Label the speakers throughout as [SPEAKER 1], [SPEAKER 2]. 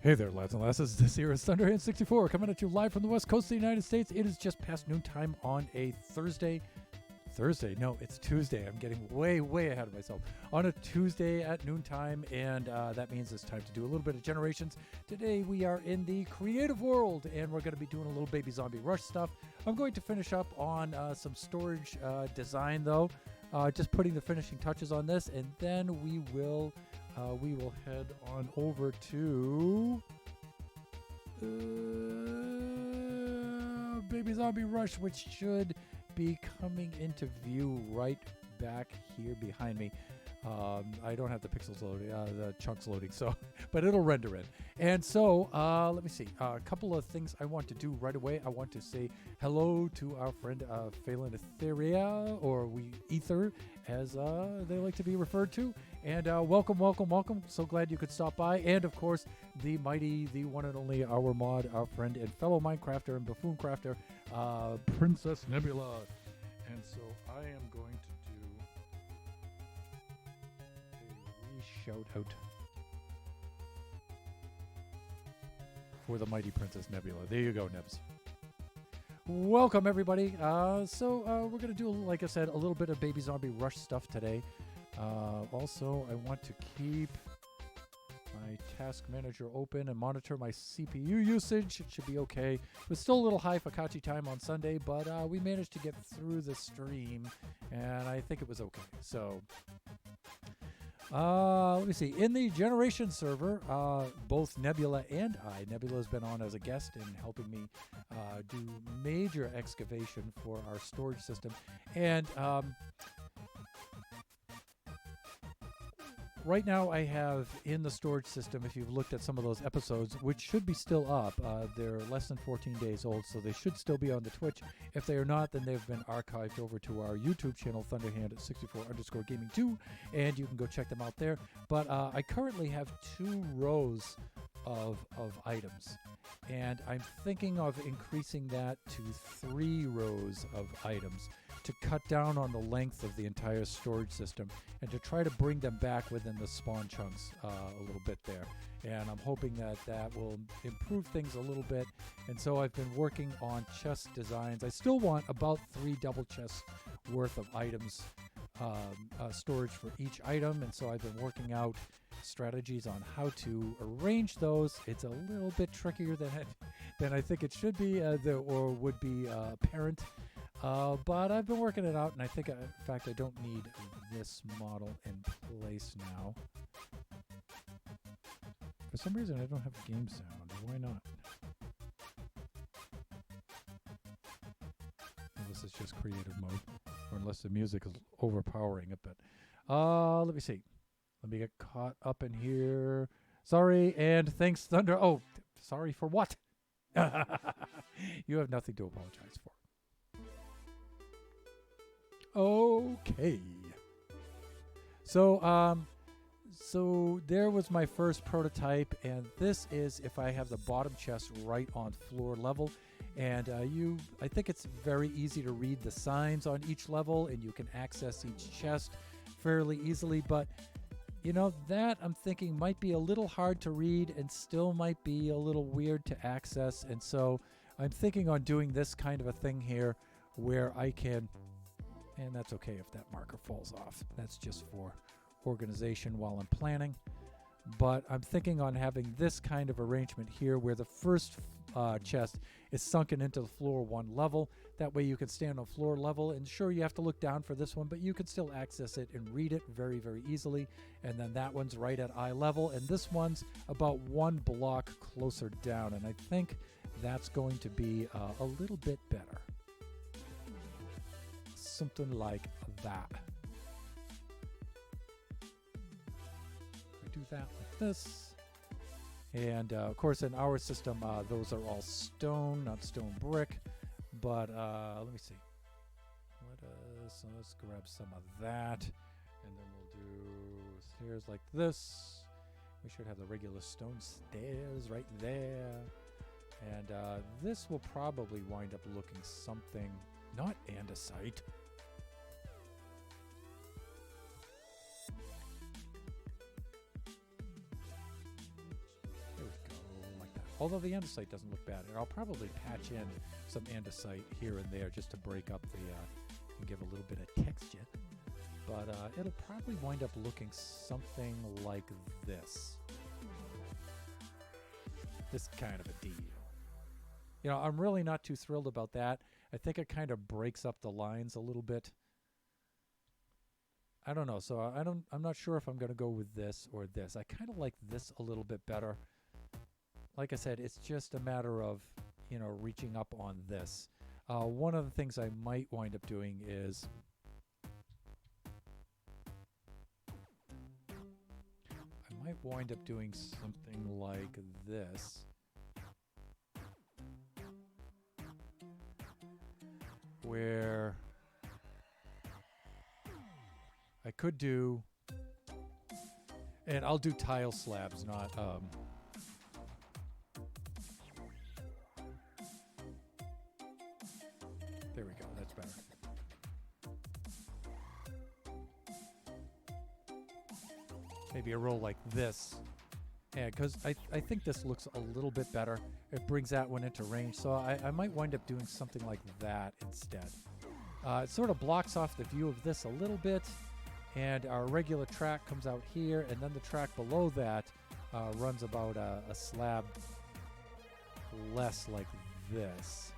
[SPEAKER 1] Hey there, lads and lasses. This here is Thunderhand64 coming at you live from the west coast of the United States. It is just past noontime on a Thursday. No, it's Tuesday. I'm getting way ahead of myself. On a Tuesday at noontime, and that means it's time to do a little bit of Generations. Today we are in the creative world, and we're going to be doing a little Baby Zombie Rush stuff. I'm going to finish up on some storage design, though. Just putting the finishing touches on this, and then we will head on over to Baby Zombie Rush, which should be coming into view right back here behind me. I don't have the pixels loading, the chunks loading, so but it'll render in. And so let me see. A couple of things I want to do right away. I want to say hello to our friend Phelan Etheria, or Ether, as they like to be referred to. And welcome. So glad you could stop by. And of course, the mighty, the one and only, our mod, our friend and fellow Minecrafter and Buffoon Crafter, Princess Nebula. And so I am going to do a shout out for the mighty Princess Nebula. There you go, Nebs. Welcome, everybody. So we're going to do, like I said, a little bit of Baby Zombie Rush stuff today. Also, I want to keep my task manager open and monitor my CPU usage. It should be okay. It was still a little high Fakachi time on Sunday, but we managed to get through the stream, and I think it was okay. So, let me see. In the Generation server, both Nebula and Nebula has been on as a guest and helping me do major excavation for our storage system. And right now I have in the storage system, if you've looked at some of those episodes, which should be still up, they're less than 14 days old, so they should still be on the Twitch. If they are not, then they've been archived over to our YouTube channel, Thunderhand64_Gaming2, and you can go check them out there. But I currently have 2 rows of items, and I'm thinking of increasing that to 3 rows of items to cut down on the length of the entire storage system and to try to bring them back within the spawn chunks a little bit there. And I'm hoping that that will improve things a little bit. And so I've been working on chest designs. I still want about 3 double chests worth of items, storage for each item. And so I've been working out strategies on how to arrange those. It's a little bit trickier than I think it should be or would be apparent. But I've been working it out, and I think, in fact, I don't need this model in place now. For some reason, I don't have game sound. Why not? Unless it's just creative mode, or unless the music is overpowering it. But let me see. Let me get caught up in here. Sorry, and thanks, Thunder. Oh, sorry for what? You have nothing to apologize for. Okay. So there was my first prototype, and this is if I have the bottom chest right on floor level. And I think it's very easy to read the signs on each level, and you can access each chest fairly easily. But you know, that I'm thinking might be a little hard to read and still might be a little weird to access. And so I'm thinking on doing this kind of a thing here where I can, and that's okay if that marker falls off. That's just for organization while I'm planning. But I'm thinking on having this kind of arrangement here where the first chest is sunken into the floor 1 level. That way you can stand on floor level, and sure, you have to look down for this one, but you can still access it and read it very easily. And then that one's right at eye level, and this one's about 1 block closer down, and I think that's going to be a little bit better. Something like that. We do that like this. And of course, in our system, those are all stone, not stone brick. But let me see. Let's grab some of that, and then we'll do stairs like this. We should have the regular stone stairs right there. And this will probably wind up looking something not andesite. There we go. Although the andesite doesn't look bad. And I'll probably patch in some andesite here and there just to break up the and give a little bit of texture. But it'll probably wind up looking something like this. This kind of a deal. You know, I'm really not too thrilled about that. I think it kind of breaks up the lines a little bit. I don't know. So I'm not sure if I'm going to go with this or this. I kind of like this a little bit better. Like I said, it's just a matter of, you know, reaching up on this. One of the things I might wind up doing is I might wind up doing something like this. Where I could do, and I'll do tile slabs, not there we go, that's better. Maybe a roll like this. Yeah, because I think this looks a little bit better. It brings that one into range, so I might wind up doing something like that instead. It sort of blocks off the view of this a little bit, and our regular track comes out here, and then the track below that runs about a slab less like this,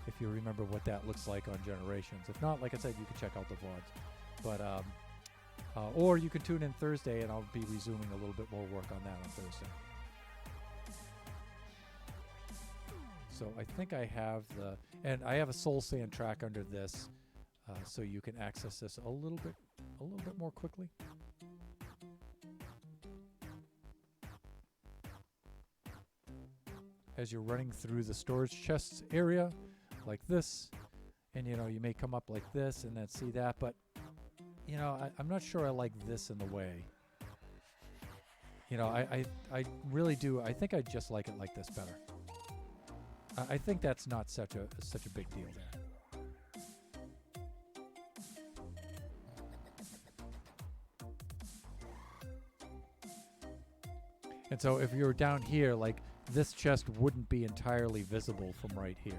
[SPEAKER 1] if you remember what that looks like on Generations. If not, like I said, you can check out the VODs. But or you can tune in Thursday, and I'll be resuming a little bit more work on that on Thursday. So I think I have and I have a soul sand track under this, so you can access this a little bit more quickly. As you're running through the storage chests area, like this, and you know, you may come up like this and then see that, but you know, I'm not sure I like this in the way. You know, I really do. I think I just like it like this better. I think that's not such a big deal there. And so if you're down here, like this chest wouldn't be entirely visible from right here.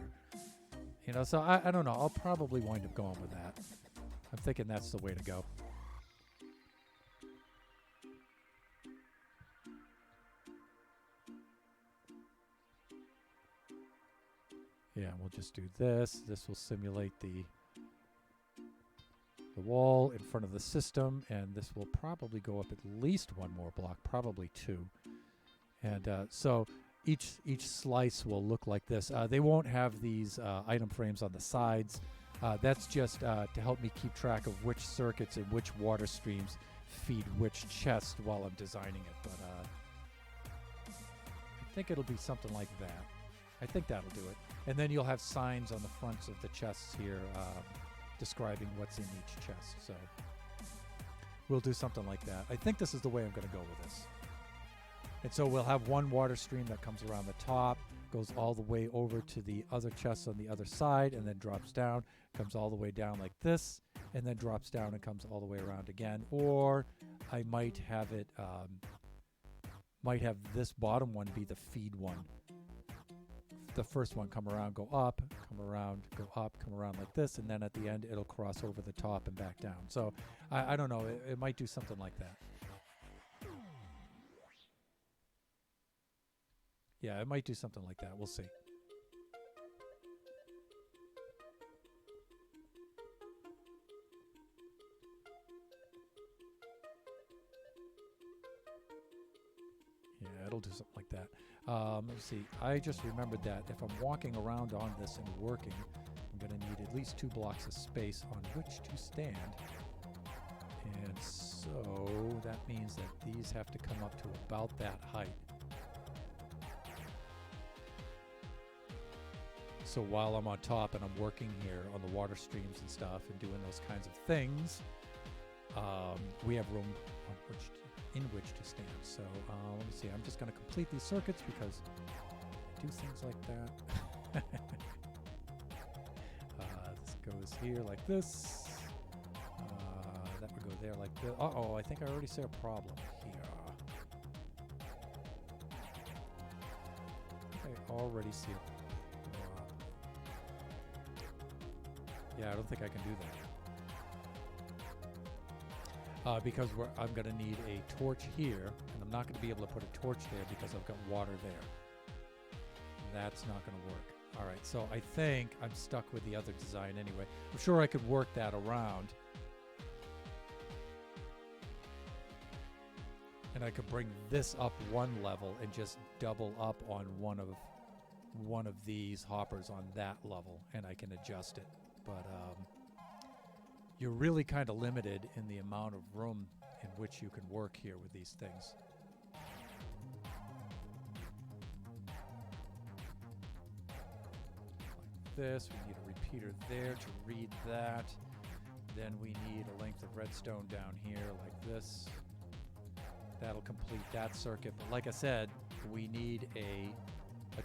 [SPEAKER 1] You know, so I don't know. I'll probably wind up going with that. I'm thinking that's the way to go. Yeah, we'll just do this. This will simulate the wall in front of the system, and this will probably go up at least one more block, probably two. And so each slice will look like this. They won't have these item frames on the sides. That's just to help me keep track of which circuits and which water streams feed which chest while I'm designing it. But I think it'll be something like that. I think that'll do it. And then you'll have signs on the fronts of the chests here describing what's in each chest. So we'll do something like that. I think this is the way I'm going to go with this. And so we'll have one water stream that comes around the top, goes all the way over to the other chests on the other side, and then drops down, comes all the way down like this, and then drops down and comes all the way around again. Or I might have it, might have this bottom one be the feed one. The first one come around, go up, come around, go up, come around like this, and then at the end it'll cross over the top and back down. So I don't know, it might do something like that. Yeah, it might do something like that. We'll see. Yeah, it'll do something like that. Let's see. I just remembered that if I'm walking around on this and working, I'm going to need at least 2 blocks of space on which to stand. And so that means that these have to come up to about that height. So while I'm on top and I'm working here on the water streams and stuff and doing those kinds of things, we have room in which to stand. So let me see. I'm just going to complete these circuits because I do things like that. This goes here like this. That would go there like this. Uh-oh, I think I already see a problem here. I already see it. Yeah, I don't think I can do that. Because I'm going to need a torch here, and I'm not going to be able to put a torch there because I've got water there. That's not going to work. All right, so I think I'm stuck with the other design anyway. I'm sure I could work that around. And I could bring this up one level and just double up on one of these hoppers on that level, and I can adjust it. But you're really kind of limited in the amount of room in which you can work here with these things. Like this, we need a repeater there to read that. Then we need a length of redstone down here like this. That'll complete that circuit. But like I said, we need a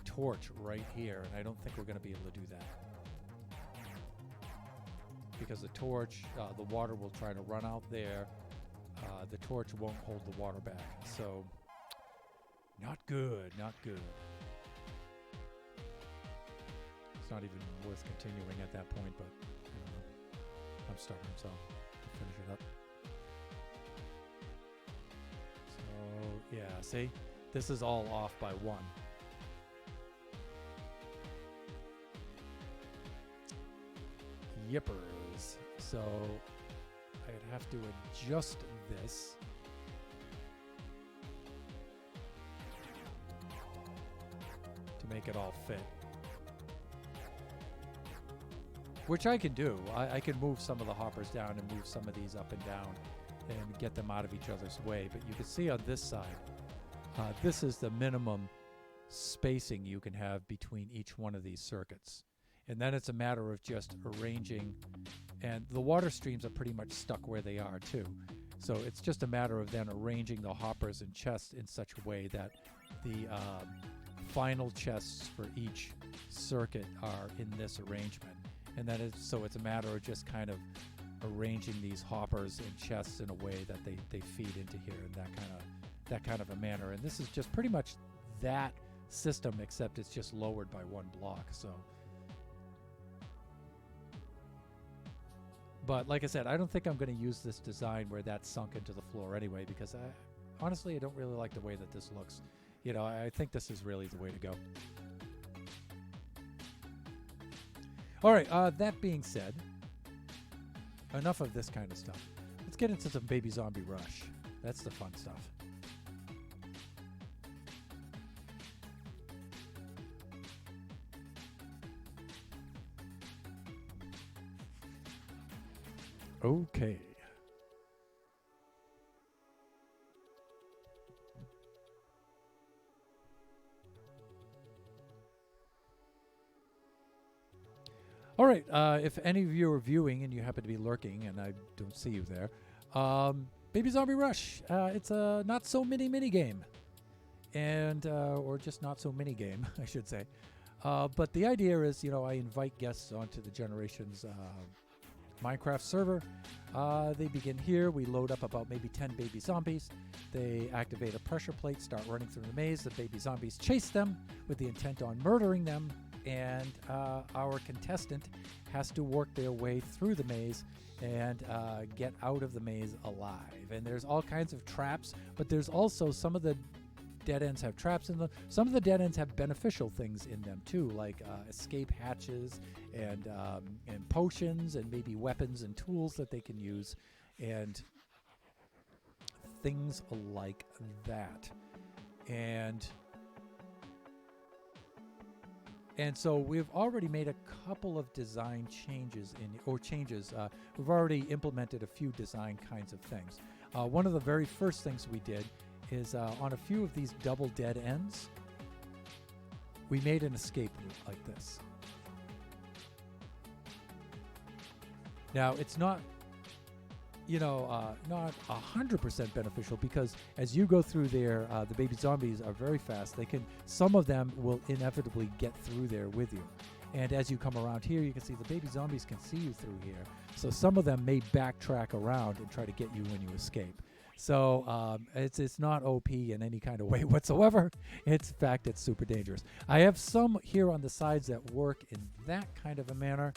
[SPEAKER 1] torch right here, and I don't think we're going to be able to do that. Because the torch, the water will try to run out there. The torch won't hold the water back. So, not good, not good. It's not even worth continuing at that point, but I'm stubborn, so I'll finish it up. So, yeah, see? This is all off by one. Yippers. So I'd have to adjust this. To make it all fit. Which I can do. I can move some of the hoppers down and move some of these up and down and get them out of each other's way. But you can see on this side, this is the minimum spacing you can have between each one of these circuits. And then it's a matter of just arranging, and the water streams are pretty much stuck where they are too. So it's just a matter of then arranging the hoppers and chests in such a way that the final chests for each circuit are in this arrangement. And that is, so it's a matter of just kind of arranging these hoppers and chests in a way that they feed into here in that kind of a manner. And this is just pretty much that system, except it's just lowered by one block. So. But like I said, I don't think I'm going to use this design where that's sunk into the floor anyway, because honestly, I don't really like the way that this looks. You know, I think this is really the way to go. All right, that being said, enough of this kind of stuff. Let's get into some Baby Zombie Rush. That's the fun stuff. Okay. All right. If any of you are viewing and you happen to be lurking, and I don't see you there, Baby Zombie Rush. It's a not so mini game, and or just not so mini game, I should say. But the idea is, you know, I invite guests onto the Generations Minecraft server. They begin here. We load up about maybe 10 baby zombies. They activate a pressure plate, start running through the maze. The baby zombies chase them with the intent on murdering them, and our contestant has to work their way through the maze and get out of the maze alive. And there's all kinds of traps, but there's also some of the dead ends have traps in them. Some of the dead ends have beneficial things in them too, like escape hatches and potions and maybe weapons and tools that they can use and things like that. And so we've already made a couple of design changes we've already implemented a few design kinds of things. One of the very first things we did is on a few of these double dead ends, we made an escape route like this. Now, it's not, not 100% beneficial, because as you go through there, the baby zombies are very fast. Some of them will inevitably get through there with you. And as you come around here, you can see the baby zombies can see you through here. So some of them may backtrack around and try to get you when you escape. So it's not OP in any kind of way whatsoever. It's in fact it's super dangerous. I have some here on the sides that work in that kind of a manner.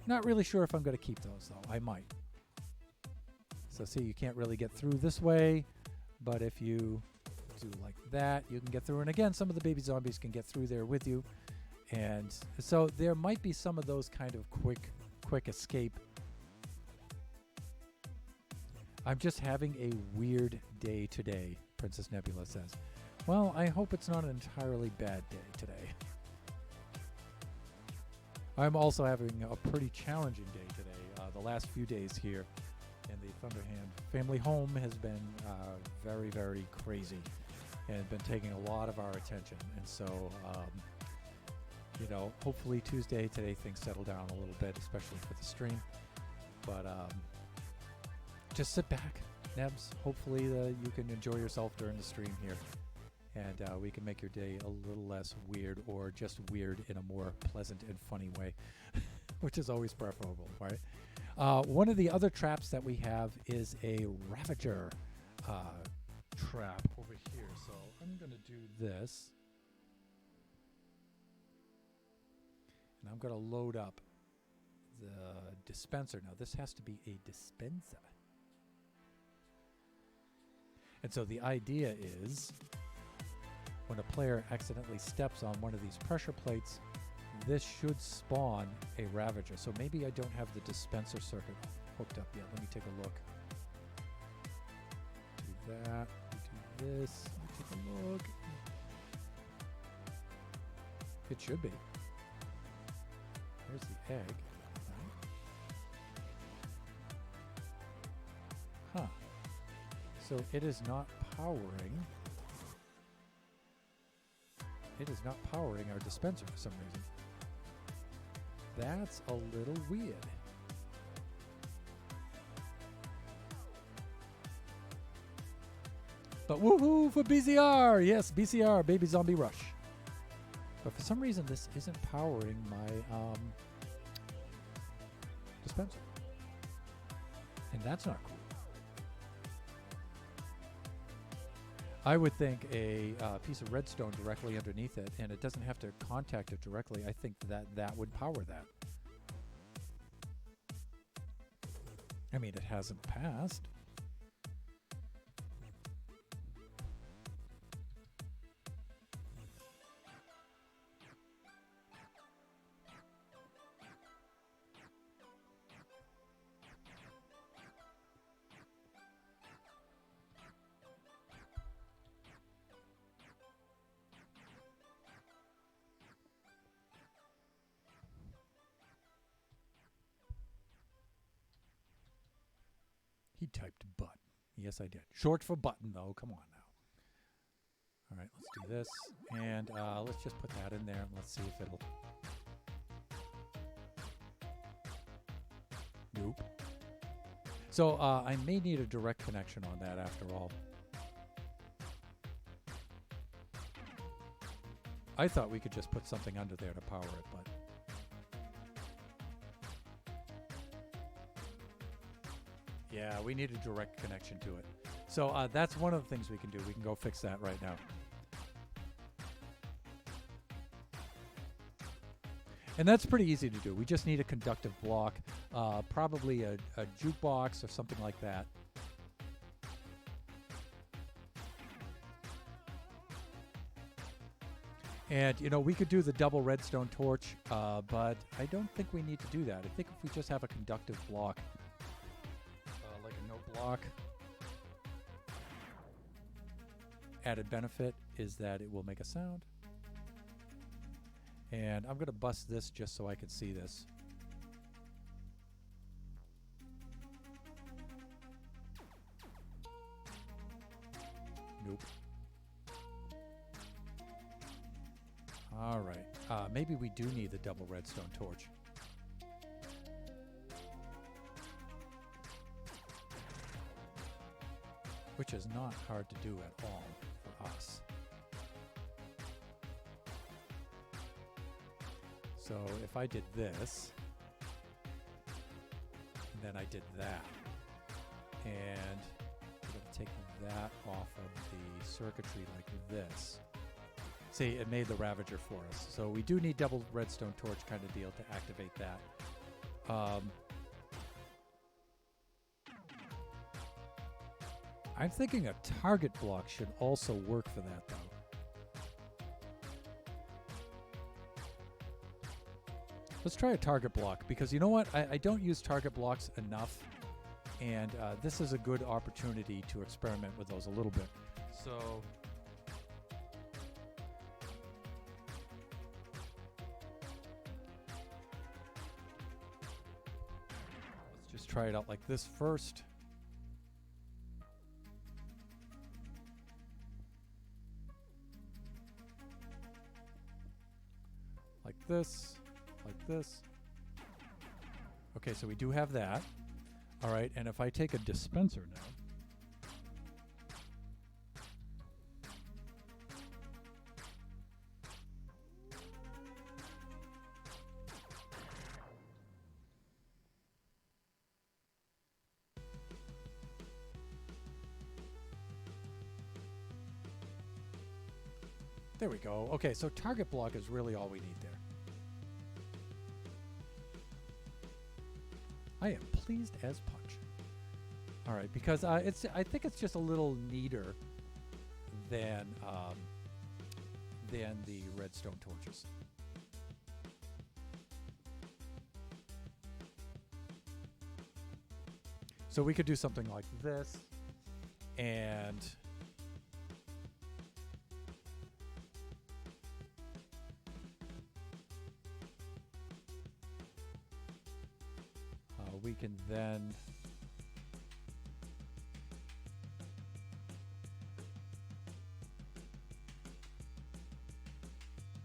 [SPEAKER 1] Not really sure if I'm going to keep those though. I might. So see, you can't really get through this way, but if you do like that, you can get through. And again, some of the baby zombies can get through there with you. And so there might be some of those kind of quick escape. I'm just having a weird day today, Princess Nebula says. Well, I hope it's not an entirely bad day today. I'm also having a pretty challenging day today. The last few days here in the Thunderhand family home has been very, very crazy and been taking a lot of our attention. And so, you know, hopefully Tuesday, today, things settle down a little bit, especially for the stream. But just sit back, Nebs. Hopefully you can enjoy yourself during the stream here. And we can make your day a little less weird, or just weird in a more pleasant and funny way, which is always preferable, right? One of the other traps that we have is a Ravager trap over here. So I'm going to do this. And I'm going to load up the dispenser. Now, this has to be a dispenser. And so the idea is, when a player accidentally steps on one of these pressure plates, this should spawn a Ravager. So maybe I don't have the dispenser circuit hooked up yet. Let me take a look. Do that. Do this. Let me take a look. It should be. There's the egg. Huh. So it is not powering. It is not powering our dispenser for some reason. That's a little weird. But woohoo for BZR! Yes, BCR, Baby Zombie Rush. But for some reason, this isn't powering my dispenser. And that's not cool. I would think a piece of redstone directly underneath it, and it doesn't have to contact it directly. I think that would power that. I mean, it hasn't passed. He typed button. Yes, I did. Short for button, though. Come on now. All right, let's do this. And let's just put that in there, and let's see if it'll... Nope. So I may need a direct connection on that after all. I thought we could just put something under there to power it, but... Yeah, we need a direct connection to it. So that's one of the things we can do. We can go fix that right now. And that's pretty easy to do. We just need a conductive block, probably a jukebox or something like that. And, you know, we could do the double redstone torch, but I don't think we need to do that. I think if we just have a conductive block, like a no block, added benefit is that it will make a sound. And I'm going to bust this just so I can see this. Nope. All right. Maybe we do need the double redstone torch. Which is not hard to do at all for us. So if I did this, and then I did that, And we're going to take that off of the circuitry like this. See, it made the Ravager for us. So we do need double redstone torch kind of deal to activate that. I'm thinking a target block should also work for that, though. Let's try a target block, because you know what? I don't use target blocks enough, and this is a good opportunity to experiment with those a little bit. So let's just try it out like this first. Like this. Like this. Okay, so we do have that. All right, and if I take a dispenser now. There we go. Okay, so target block is really all we need there. I am pleased as punch. All right, because I think it's just a little neater than the redstone torches. So we could do something like this, and we can then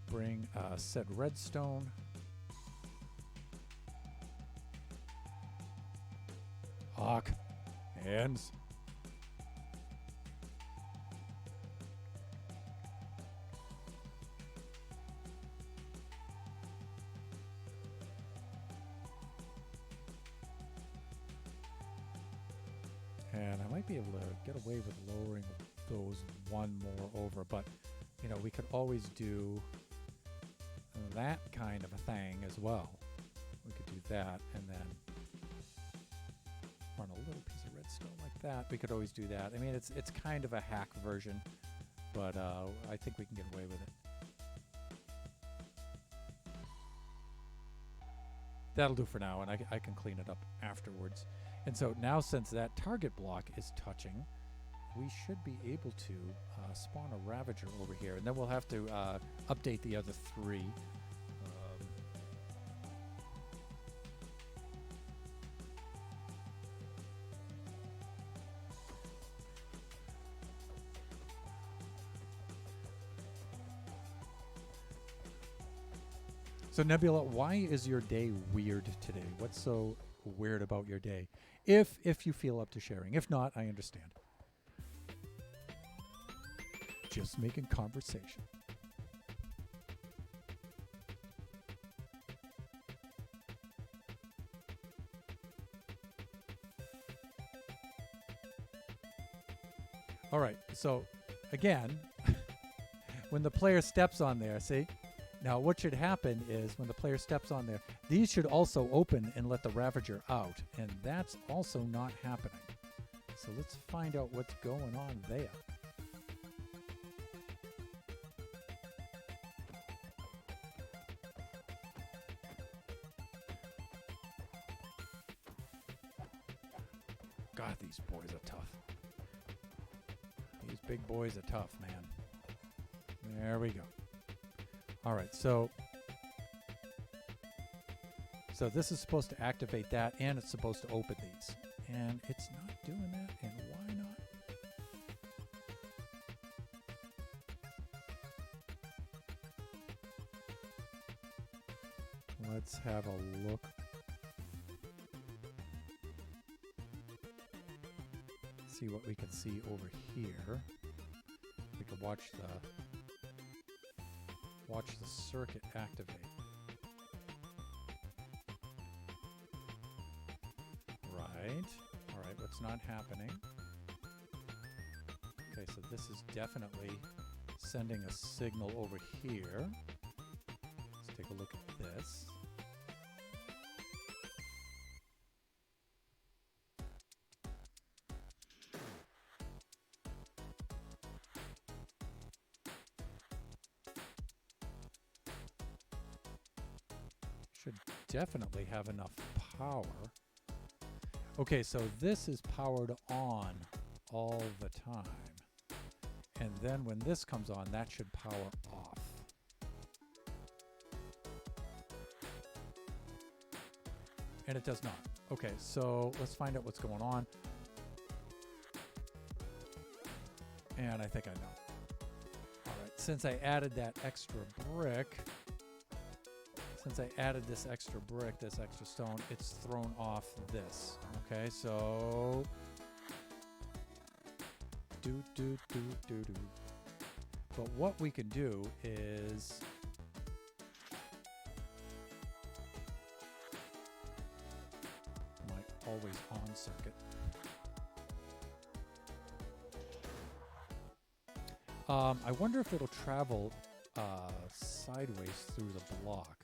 [SPEAKER 1] bring said redstone hawk hands. And I might be able to get away with lowering those one more over, but you know, we could always do that kind of a thing as well. We could do that and then run a little piece of redstone like that. We could always do that. I mean, it's kind of a hack version, but I think we can get away with it. That'll do for now, and I can clean it up afterwards. And so now, since that target block is touching, we should be able to spawn a Ravager over here. And then we'll have to update the other three. So Nebula, why is your day weird today? What's so weird about your day? If you feel up to sharing. If not, I understand. Just making conversation. All right, so again, when the player steps on there, see? Now, what should happen is when the player steps on there, these should also open and let the Ravager out, and that's also not happening. So let's find out what's going on there. God, these boys are tough. These big boys are tough, man. There we go. All right, so this is supposed to activate that, and it's supposed to open these. And it's not doing that, and why not? Let's have a look. See what we can see over here. We can watch the circuit activate. Right. All right, it's not happening. Okay, so this is definitely sending a signal over here. Let's take a look at this. Should definitely have enough power. Okay, so this is powered on all the time. And then when this comes on, that should power off. And it does not. Okay, so let's find out what's going on. And I think I know. All right, since I added that extra brick, since I added this extra brick, this extra stone, it's thrown off this. Okay, so do. But what we can do is my always on circuit. I wonder if it'll travel sideways through the block.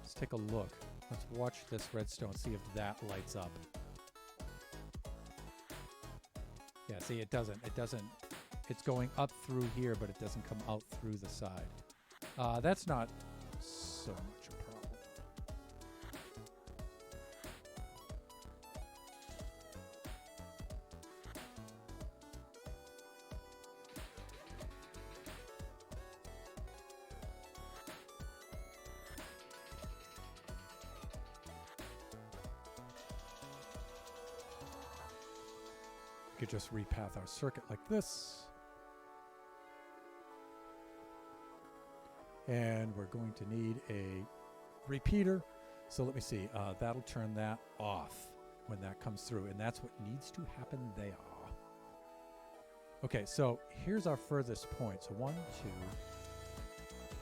[SPEAKER 1] Let's take a look. Let's watch this redstone, see if that lights up. Yeah, see, it doesn't. It's going up through here, but it doesn't come out through the side. That's not so much a problem. We could just repath our circuit like this. And we're going to need a repeater. So let me see. That'll turn that off when that comes through. And that's what needs to happen there. Okay, so here's our furthest point. So 1, 2.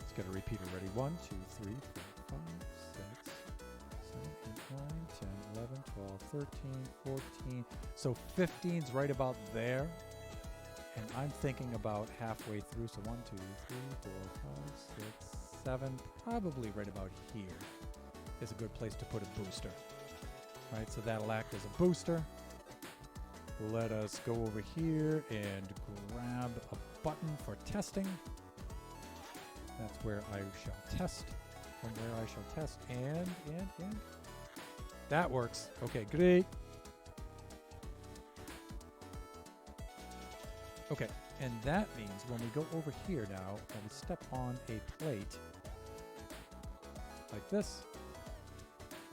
[SPEAKER 1] Let's get a repeater ready. 1, 2, 3, 4, 5, 6, 7, 8, 9, 10, 11, 12, 13, 14. So 15's right about there. And I'm thinking about halfway through. So 1, 2, 3, 4, 5, 6, 7. Probably right about here is a good place to put a booster. Right, so that'll act as a booster. Let us go over here and grab a button for testing. That's where I shall test. From where I shall test. And. That works. Okay, great. Okay, and that means when we go over here now, and we step on a plate like this,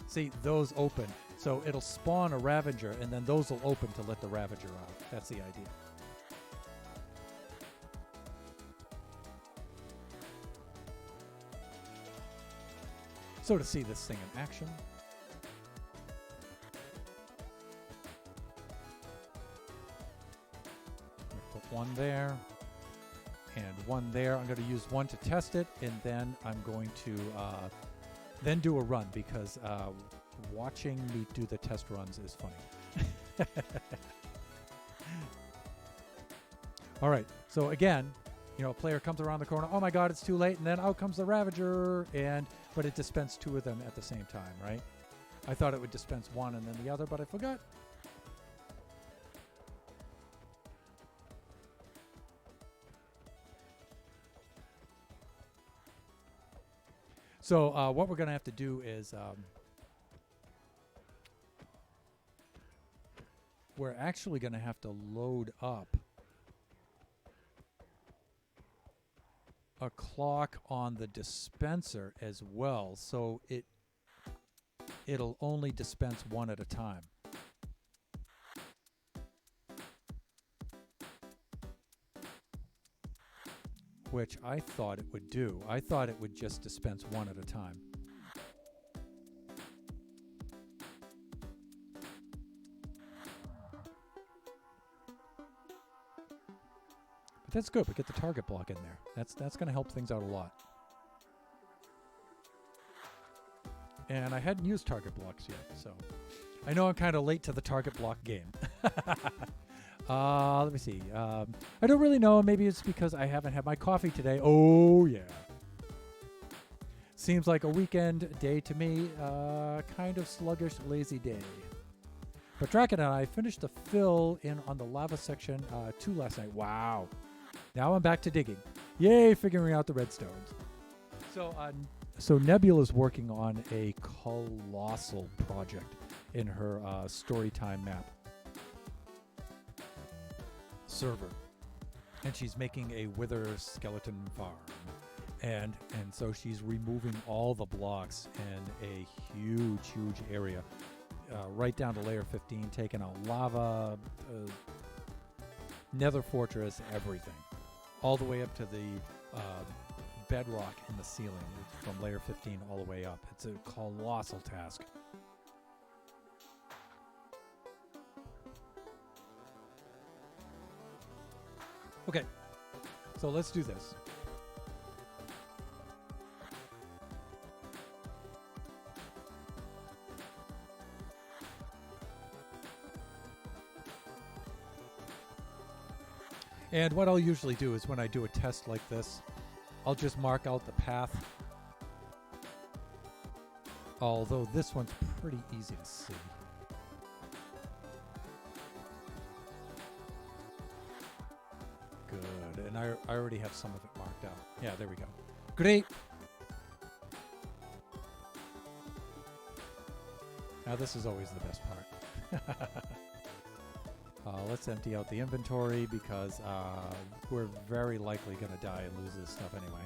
[SPEAKER 1] see, those open. So it'll spawn a Ravager, and then those will open to let the Ravager out. That's the idea. So to see this thing in action, one there and one there. I'm going to use one to test it, and then I'm going to then do a run, because watching me do the test runs is funny. All right, so again, a player comes around the corner, oh my god, it's too late, and then out comes the Ravager, but it dispensed 2 of them at the same time, right? I thought it would dispense one and then the other, but I forgot. So what we're going to have to do is we're actually going to have to load up a clock on the dispenser as well, so it'll only dispense one at a time. Which I thought it would do. I thought it would just dispense one at a time. But that's good. We get the target block in there. That's going to help things out a lot. And I hadn't used target blocks yet, so I know I'm kind of late to the target block game. Let me see. I don't really know. Maybe it's because I haven't had my coffee today. Oh, yeah. Seems like a weekend day to me. Kind of sluggish, lazy day. But Draken and I finished the fill in on the lava section 2 last night. Wow. Now I'm back to digging. Yay, figuring out the redstones. So Nebula's working on a colossal project in her Storytime map server. And she's making a wither skeleton farm. And so she's removing all the blocks in a huge area. Right down to layer 15, taking out lava, nether fortress, everything. All the way up to the bedrock in the ceiling, from layer 15 all the way up. It's a colossal task. Okay, so let's do this. And what I'll usually do is when I do a test like this, I'll just mark out the path. Although this one's pretty easy to see. Good, and I already have some of it marked out. Yeah, there we go. Great. Now this is always the best part. Let's empty out the inventory because we're very likely going to die and lose this stuff anyway.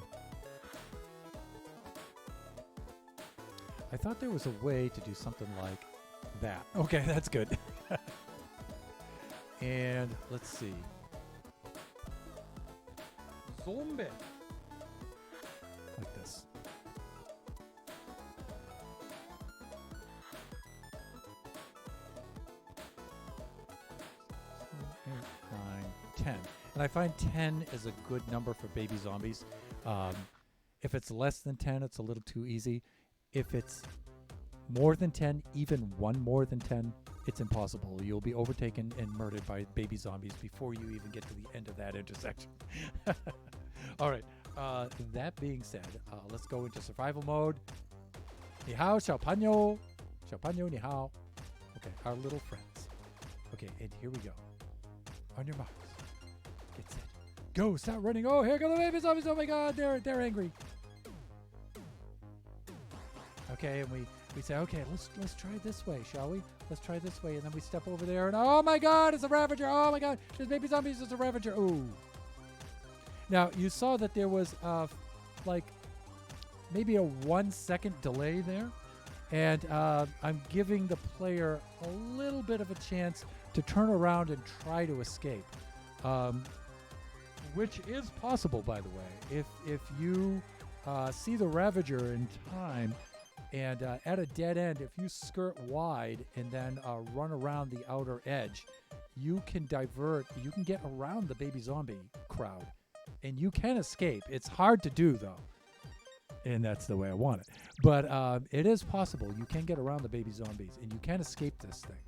[SPEAKER 1] I thought there was a way to do something like that. Okay, that's good. And let's see. Zombie. Like this. 10. And I find 10 is a good number for baby zombies. If it's less than 10, it's a little too easy. If it's more than 10, even one more than 10, it's impossible. You'll be overtaken and murdered by baby zombies before you even get to the end of that intersection. All right. That being said, let's go into survival mode. Ni hao, xiao panyo. Xiao panyo, ni hao. Okay, our little friends. Okay, and here we go. On your marks. Get set. Go. Start running. Oh, here go the baby zombies. Oh my god, they're angry. Okay, and we say, okay, let's try this way, shall we? Let's try this way, and then we step over there, and oh my god, it's a Ravager. Oh my god, there's baby zombies. It's a Ravager. Ooh. Now you saw that there was like maybe a 1 second delay there, and I'm giving the player a little bit of a chance to turn around and try to escape, which is possible, by the way. If you see the Ravager in time, and at a dead end, if you skirt wide and then run around the outer edge, you can divert. You can get around the baby zombie crowd, and you can escape. It's hard to do, though, and that's the way I want it. But it is possible. You can get around the baby zombies, and you can escape this thing.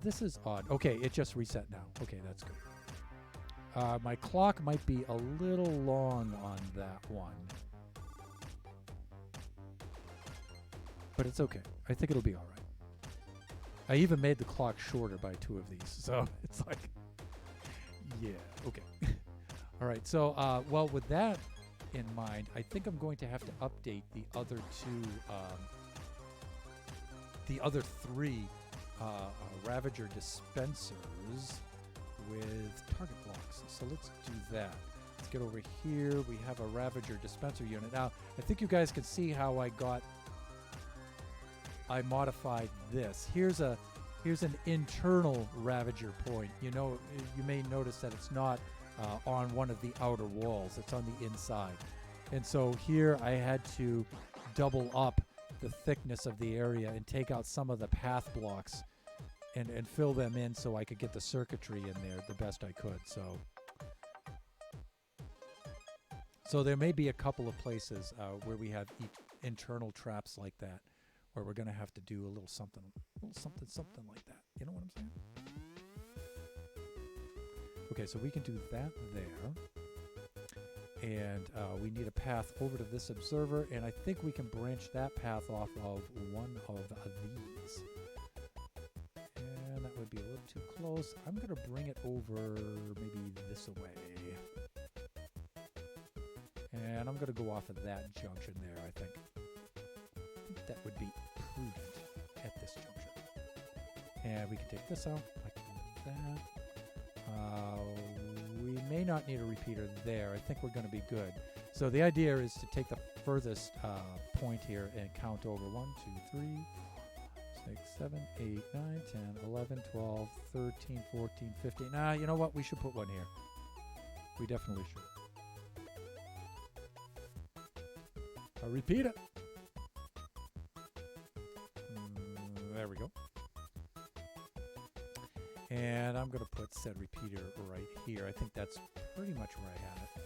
[SPEAKER 1] This is odd. Okay, it just reset now. Okay, that's good. My clock might be a little long on that one. But it's okay. I think it'll be all right. I even made the clock shorter by 2 of these. So it's like, yeah, okay. All right. So, well, with that in mind, I think I'm going to have to update the other 3 Ravager dispensers with target blocks. So let's do that. Let's get over here. We have a Ravager dispenser unit. Now, I think you guys can see how I modified this. Here's an internal Ravager point. You know, you may notice that it's not on one of the outer walls. It's on the inside. And so here I had to double up the thickness of the area and take out some of the path blocks and fill them in so I could get the circuitry in there the best I could. So there may be a couple of places where we have internal traps like that, or we're going to have to do a little something like that. You know what I'm saying? Okay, so we can do that there. And we need a path over to this observer, and I think we can branch that path off of one of these. And that would be a little too close. I'm going to bring it over maybe this way. And I'm going to go off of that junction there, I think. That would be prudent at this junction. And we can take this out like that. We may not need a repeater there. I think we're going to be good. So the idea is to take the furthest point here and count over 1, 2, 3, 4, 6, 7, 8, 9, 10, 11, 12, 13, 14, 15. Nah, you know what? We should put one here. We definitely should. A repeater. There we go. And I'm going to put said repeater right here. I think that's pretty much where I have it.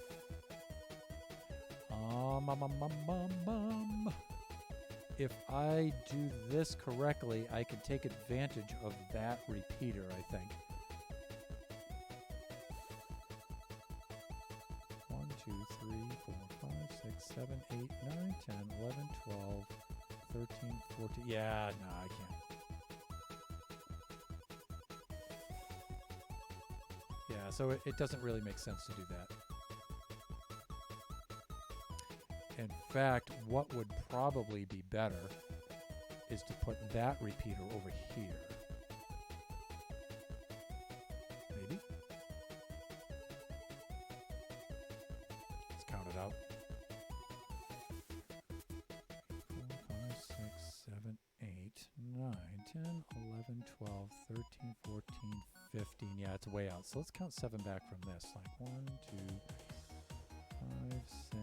[SPEAKER 1] If I do this correctly, I can take advantage of that repeater, I think. 1, 2, 3, 4, 5, 6, 7, 8, 9, 10, 11, 12, 13, 14. Yeah, no, I can't. Yeah, so it doesn't really make sense to do that. In fact, what would probably be better is to put that repeater over here. Maybe? Let's count it out. 4, 5, 6, 7, 8, 9, 10, 11, 12, 13, 14, 15. Yeah, it's way out. So let's count 7 back from this. Like 1, 2, 5, 6,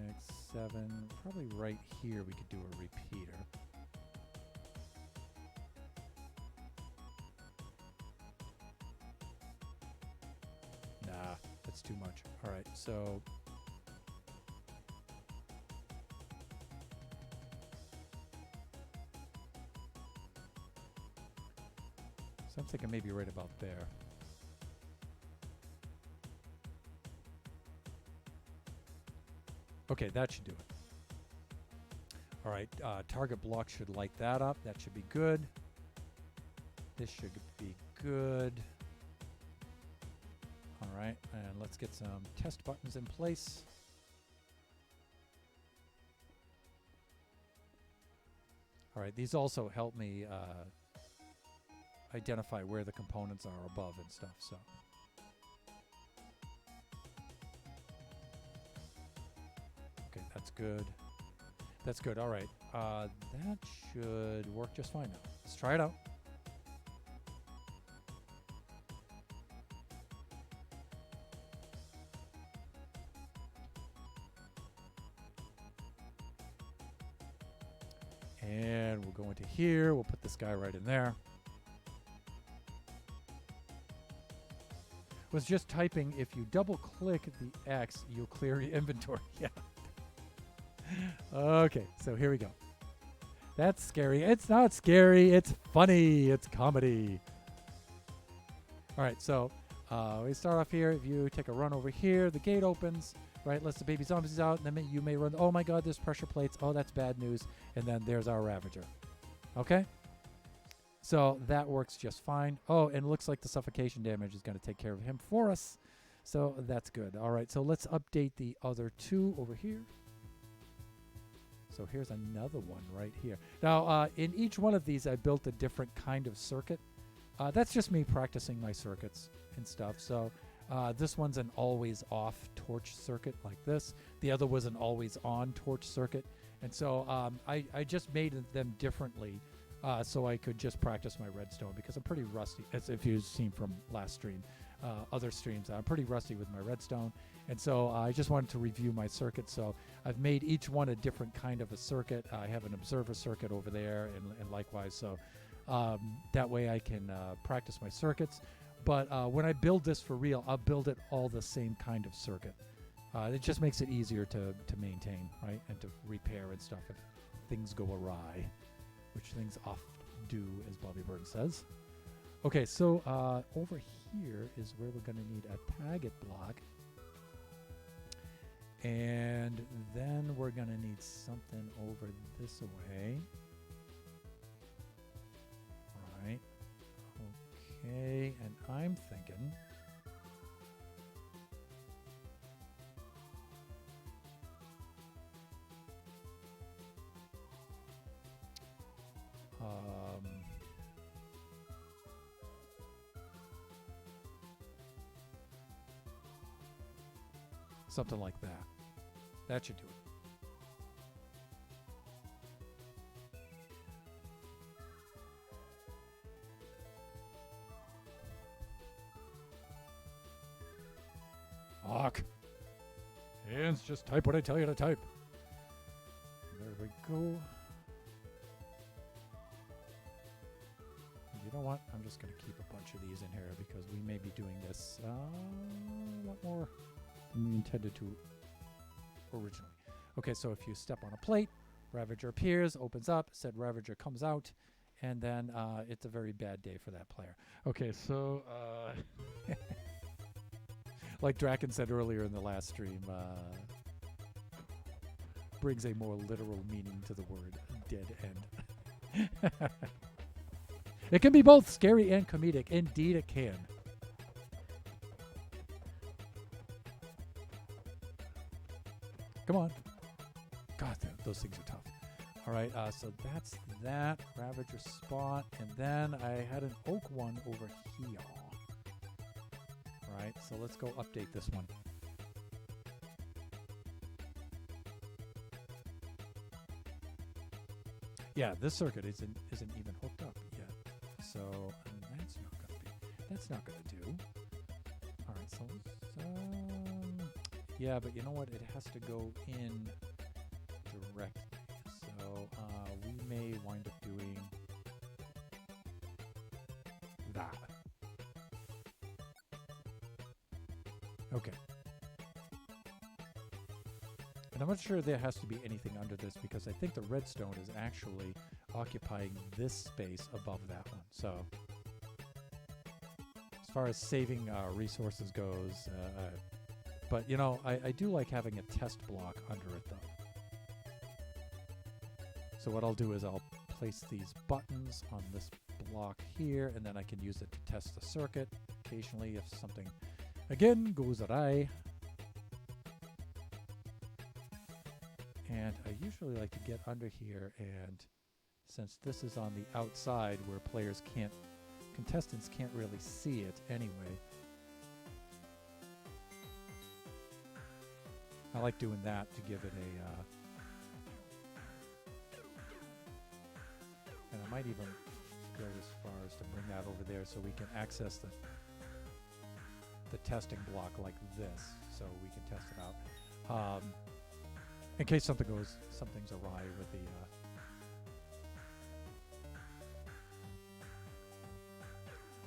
[SPEAKER 1] 7. Probably right here we could do a repeater. Nah, that's too much. All right, so I'm thinking maybe right about there. Okay, that should do it. All right, target block should light that up. That should be good. This should be good. All right, and let's get some test buttons in place. All right, these also help me identify where the components are above and stuff, so. Okay, that's good. That's good. All right. That should work just fine now. Let's try it out. And we'll go into here. We'll put this guy right in there. Was just typing, if you double click the X, you'll clear your inventory. Yeah. Okay, so here we go. That's scary. It's not scary. It's funny. It's comedy. All right, so we start off here. If you take a run over here, the gate opens, right? Lets the baby zombies out, and then you may run. Oh my God, there's pressure plates. Oh, that's bad news. And then there's our Ravager. Okay? So that works just fine. Oh, and it looks like the suffocation damage is going to take care of him for us. So that's good. All right, so let's update the other two over here. So here's another one right here. Now, in each one of these, I built a different kind of circuit. That's just me practicing my circuits and stuff. So this one's an always-off torch circuit like this. The other was an always-on torch circuit. And so I just made them differently so I could just practice my redstone because I'm pretty rusty, as if you've seen from last stream. Other streams, I'm pretty rusty with my redstone. And so I just wanted to review my circuit. So I've made each one a different kind of a circuit. I have an observer circuit over there and likewise. So that way I can practice my circuits. But when I build this for real, I'll build it all the same kind of circuit. It just makes it easier to maintain, right? And to repair and stuff if things go awry. which things oft do, as Bobby Burns says. Okay, so over here is where we're going to need a target block. And then we're going to need something over this way. All right. Okay, and I'm thinking... something like that. That should do it. Fuck. Hands, just type what I tell you to type. There we go. You know what? I'm just going to keep a bunch of these in here because we may be doing this a lot more than we intended to originally. Okay, so if you step on a plate, Ravager appears, opens up, said Ravager comes out, and then it's a very bad day for that player. Okay, so like Draken said earlier in the last stream, brings a more literal meaning to the word dead end. It can be both scary and comedic. Indeed it can. Come on. God, those things are tough. All right, so that's that Ravager spot. And then I had an oak one over here. All right, so let's go update this one. Yeah, this circuit isn't even hooked up yet. So that's not gonna do. All right, so yeah, but you know what? It has to go in directly. So we may wind up doing that. Okay. And I'm not sure there has to be anything under this because I think the redstone is actually occupying this space above that one. So as far as saving resources goes, but you know, I do like having a test block under it though. So what I'll do is I'll place these buttons on this block here, and then I can use it to test the circuit occasionally if something, again, goes awry. And I usually like to get under here, and since this is on the outside where contestants can't really see it anyway, I like doing that to give it a, and I might even go as far as to bring that over there so we can access the testing block like this, so we can test it out. In case something's awry with the,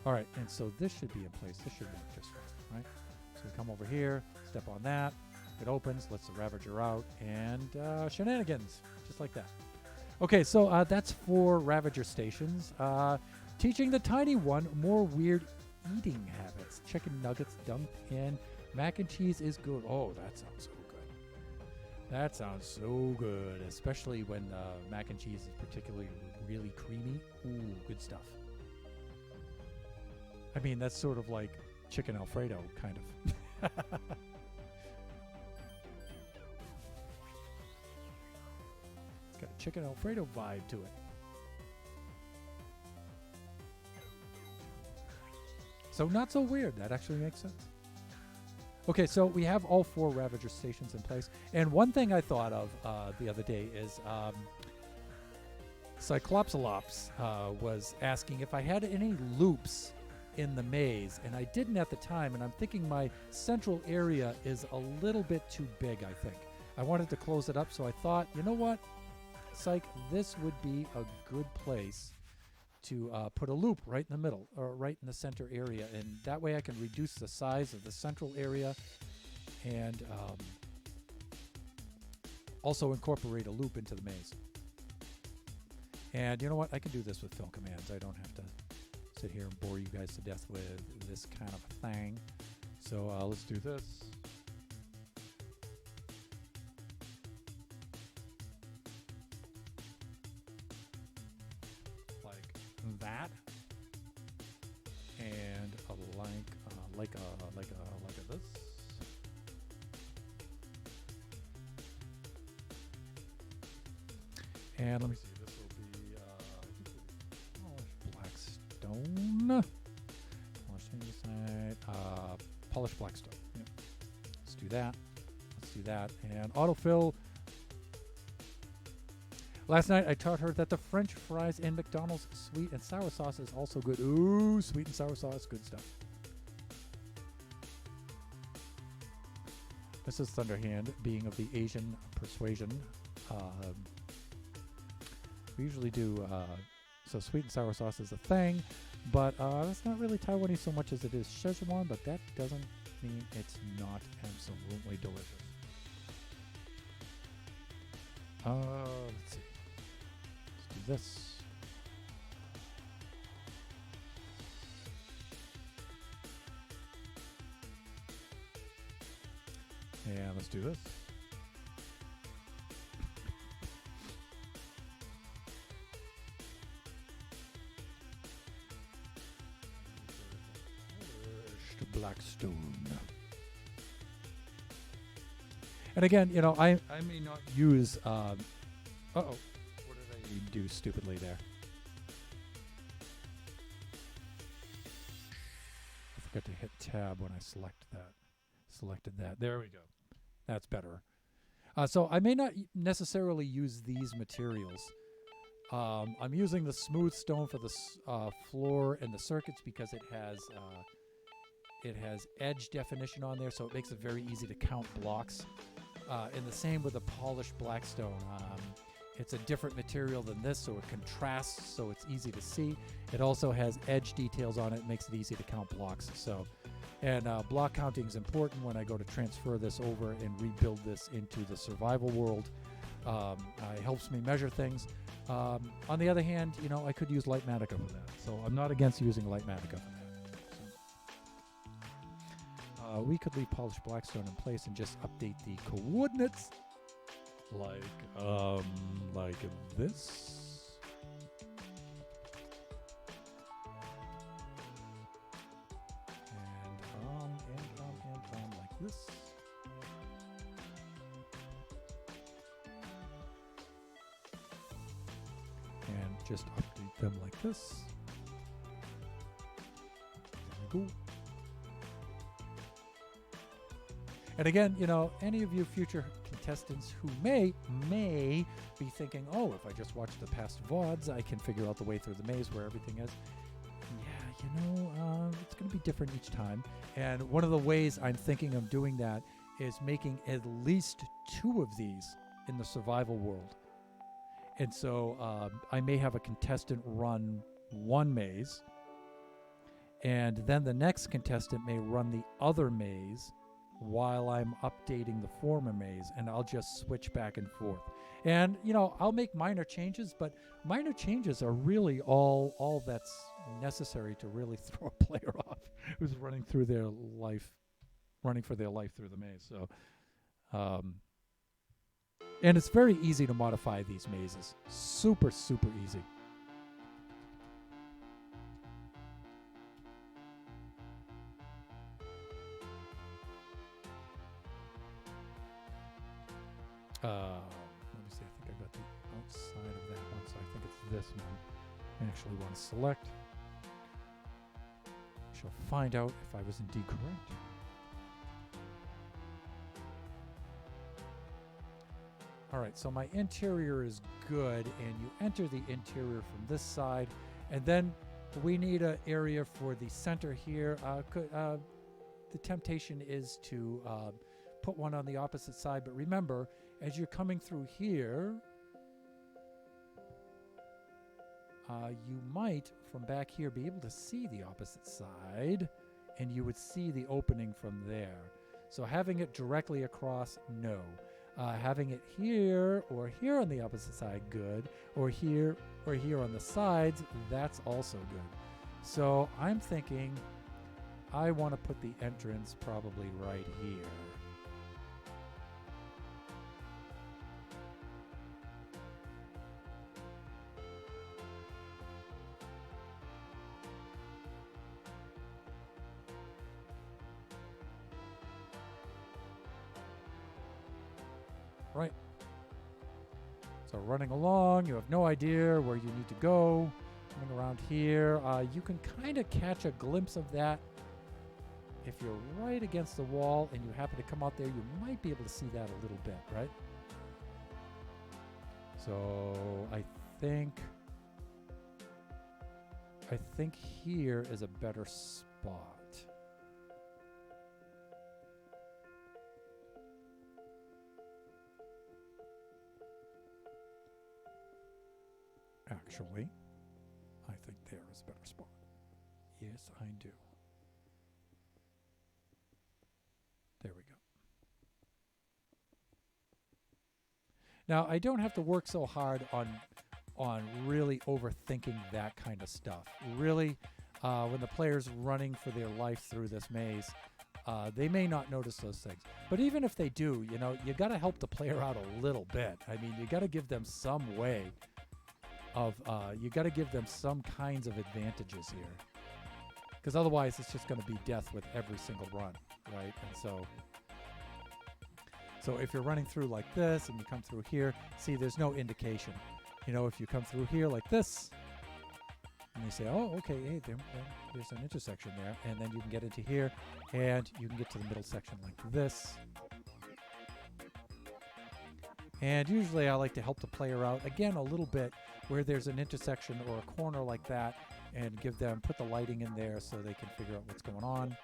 [SPEAKER 1] all right, and so this should be in place. This should work just fine, right? So we come over here, step on that, it opens, lets the Ravager out, and shenanigans, just like that. Okay, so that's 4 Ravager stations. Teaching the tiny one more weird eating habits. Chicken nuggets dumped in. Mac and cheese is good. Oh, that sounds so good. That sounds so good, especially when mac and cheese is particularly really creamy. Ooh, good stuff. I mean, that's sort of like chicken Alfredo, kind of. It's got a chicken Alfredo vibe to it. So not so weird. That actually makes sense. Okay, so we have all 4 Ravager stations in place. And one thing I thought of the other day is Cyclopsolops was asking if I had any loops in the maze, and I didn't at the time, and I'm thinking my central area is a little bit too big, I think. I wanted to close it up, so I thought, you know what, Psych, this would be a good place to put a loop right in the middle, or right in the center area, and that way I can reduce the size of the central area and also incorporate a loop into the maze. And you know what? I can do this with fill commands. I don't have to sit here and bore you guys to death with this kind of thing. So let's do this. Like that. And like a this. And let me see. This will be polished blackstone. Polished andesite. Polished blackstone. Yep. Let's do that. Let's do that. And autofill. Last night I taught her that the French fries in McDonald's sweet and sour sauce is also good. Ooh, sweet and sour sauce, good stuff. Mrs. Thunderhand, being of the Asian persuasion, we usually do, so sweet and sour sauce is a thing, but that's not really Taiwanese so much as it is Szechuan, but that doesn't mean it's not absolutely delicious. Let's see. Let's do this. And let's do this. Blackstone. And again, you know, I may not use uh-oh. What did I do stupidly there? I forgot to hit tab when I selected that. There we go. That's better. So I may not necessarily use these materials. I'm using the smooth stone for the floor and the circuits because it has edge definition on there, so it makes it very easy to count blocks. And the same with the polished blackstone. It's a different material than this, so it contrasts, so it's easy to see. It also has edge details on it, makes it easy to count blocks. So, and block counting is important when I go to transfer this over and rebuild this into the survival world. It helps me measure things. On the other hand, you know, I could use Lightmatica for that, so I'm not against using Lightmatica for that. We could leave polished blackstone in place and just update the coordinates like this. And like this. And just update them like this. There we go. And again, you know, any of you future contestants who may be thinking, oh, if I just watch the past VODs, I can figure out the way through the maze where everything is. Yeah, you know, it's going to be different each time. And one of the ways I'm thinking of doing that is making at least 2 of these in the survival world. And so I may have a contestant run 1 maze, and then the next contestant may run the other maze while I'm updating the former maze, and I'll just switch back and forth. And, you know, I'll make minor changes, but minor changes are really all that's necessary to really throw a player off who's running for their life through the maze. So, and it's very easy to modify these mazes. Super, super easy. Let me see, I think I got the outside of that one, so I think it's this one I actually want to select. Shall find out if I was indeed correct. Alright, so my interior is good, and you enter the interior from this side, and then we need an area for the center here. The temptation is to put one on the opposite side, but remember, as you're coming through here, you might, from back here, be able to see the opposite side, and you would see the opening from there. So having it directly across, no. Having it here or here on the opposite side, good. Or here on the sides, that's also good. So I'm thinking I want to put the entrance probably right here. Right. So running along, you have no idea where you need to go. Coming around here, you can kind of catch a glimpse of that. If you're right against the wall and you happen to come out there, you might be able to see that a little bit, right? So I think here is a better spot. Actually, I think there is a better spot. Yes, I do. There we go. Now, I don't have to work so hard on really overthinking that kind of stuff. Really, when the player's running for their life through this maze, they may not notice those things. But even if they do, you know, you got to help the player out a little bit. I mean, you got to give them some way of, you got to give them some kinds of advantages here. Because otherwise, it's just going to be death with every single run, right? And so if you're running through like this and you come through here, see, there's no indication. You know, if you come through here like this, and you say, oh, okay, hey, there's an intersection there, and then you can get into here, and you can get to the middle section like this. And usually I like to help the player out, again, a little bit, where there's an intersection or a corner like that, and put the lighting in there so they can figure out what's going on.